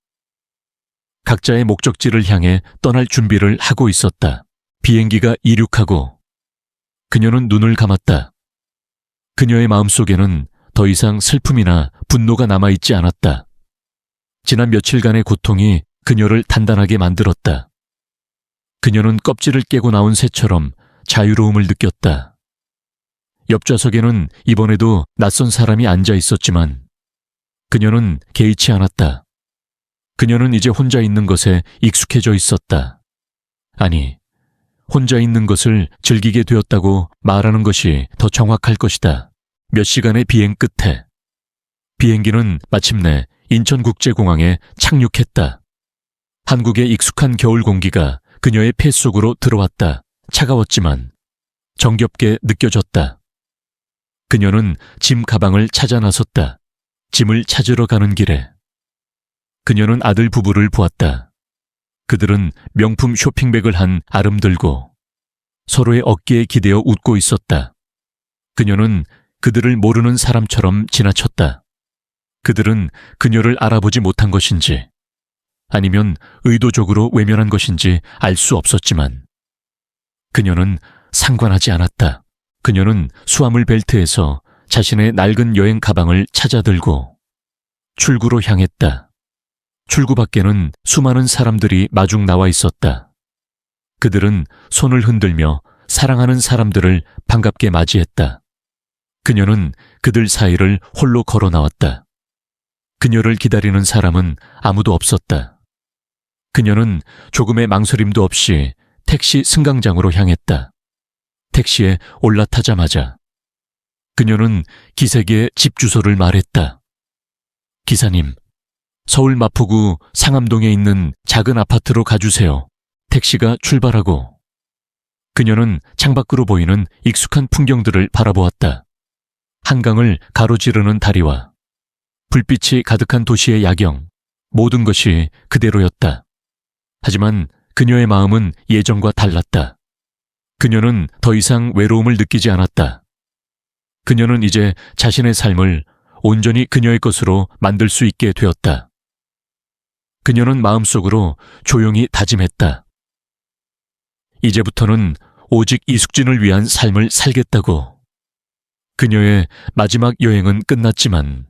A: 각자의 목적지를 향해 떠날 준비를 하고 있었다. 비행기가 이륙하고 그녀는 눈을 감았다. 그녀의 마음속에는 더 이상 슬픔이나 분노가 남아있지 않았다. 지난 며칠간의 고통이 그녀를 단단하게 만들었다. 그녀는 껍질을 깨고 나온 새처럼 자유로움을 느꼈다. 옆좌석에는 이번에도 낯선 사람이 앉아 있었지만 그녀는 개의치 않았다. 그녀는 이제 혼자 있는 것에 익숙해져 있었다. 아니, 혼자 있는 것을 즐기게 되었다고 말하는 것이 더 정확할 것이다. 몇 시간의 비행 끝에 비행기는 마침내 인천국제공항에 착륙했다. 한국의 익숙한 겨울 공기가 그녀의 폐 속으로 들어왔다. 차가웠지만 정겹게 느껴졌다. 그녀는 짐 가방을 찾아 나섰다. 짐을 찾으러 가는 길에 그녀는 아들 부부를 보았다. 그들은 명품 쇼핑백을 한 아름 들고 서로의 어깨에 기대어 웃고 있었다. 그녀는 그들을 모르는 사람처럼 지나쳤다. 그들은 그녀를 알아보지 못한 것인지 아니면 의도적으로 외면한 것인지 알 수 없었지만 그녀는 상관하지 않았다. 그녀는 수화물 벨트에서 자신의 낡은 여행 가방을 찾아 들고 출구로 향했다. 출구 밖에는 수많은 사람들이 마중 나와 있었다. 그들은 손을 흔들며 사랑하는 사람들을 반갑게 맞이했다. 그녀는 그들 사이를 홀로 걸어 나왔다. 그녀를 기다리는 사람은 아무도 없었다. 그녀는 조금의 망설임도 없이 택시 승강장으로 향했다. 택시에 올라타자마자 그녀는 기색에 집 주소를 말했다. 기사님, 서울 마포구 상암동에 있는 작은 아파트로 가주세요. 택시가 출발하고 그녀는 창밖으로 보이는 익숙한 풍경들을 바라보았다. 한강을 가로지르는 다리와 불빛이 가득한 도시의 야경, 모든 것이 그대로였다. 하지만 그녀의 마음은 예전과 달랐다. 그녀는 더 이상 외로움을 느끼지 않았다. 그녀는 이제 자신의 삶을 온전히 그녀의 것으로 만들 수 있게 되었다. 그녀는 마음속으로 조용히 다짐했다. 이제부터는 오직 이숙진을 위한 삶을 살겠다고. 그녀의 마지막 여행은 끝났지만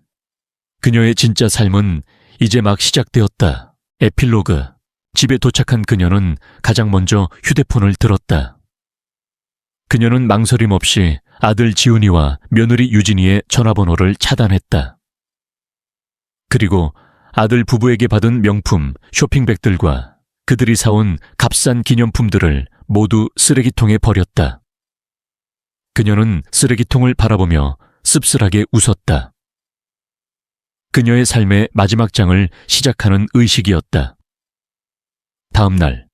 A: 그녀의 진짜 삶은 이제 막 시작되었다. 에필로그. 집에 도착한 그녀는 가장 먼저 휴대폰을 들었다. 그녀는 망설임 없이 아들 지훈이와 며느리 유진이의 전화번호를 차단했다. 그리고 아들 부부에게 받은 명품 쇼핑백들과 그들이 사온 값싼 기념품들을 모두 쓰레기통에 버렸다. 그녀는 쓰레기통을 바라보며 씁쓸하게 웃었다. 그녀의 삶의 마지막 장을 시작하는 의식이었다. 다음 날,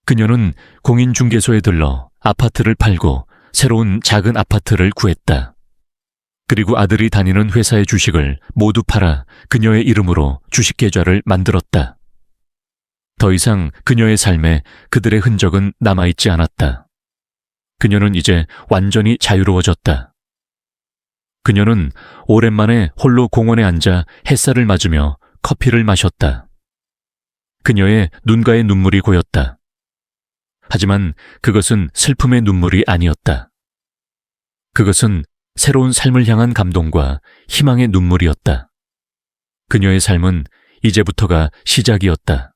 A: 그녀는 공인중개소에 들러 아파트를 팔고 새로운 작은 아파트를 구했다. 그리고 아들이 다니는 회사의 주식을 모두 팔아 그녀의 이름으로 주식계좌를 만들었다. 더 이상 그녀의 삶에 그들의 흔적은 남아있지 않았다. 그녀는 이제 완전히 자유로워졌다. 그녀는 오랜만에 홀로 공원에 앉아 햇살을 맞으며 커피를 마셨다. 그녀의 눈가에 눈물이 고였다. 하지만 그것은 슬픔의 눈물이 아니었다. 그것은 새로운 삶을 향한 감동과 희망의 눈물이었다. 그녀의 삶은 이제부터가 시작이었다.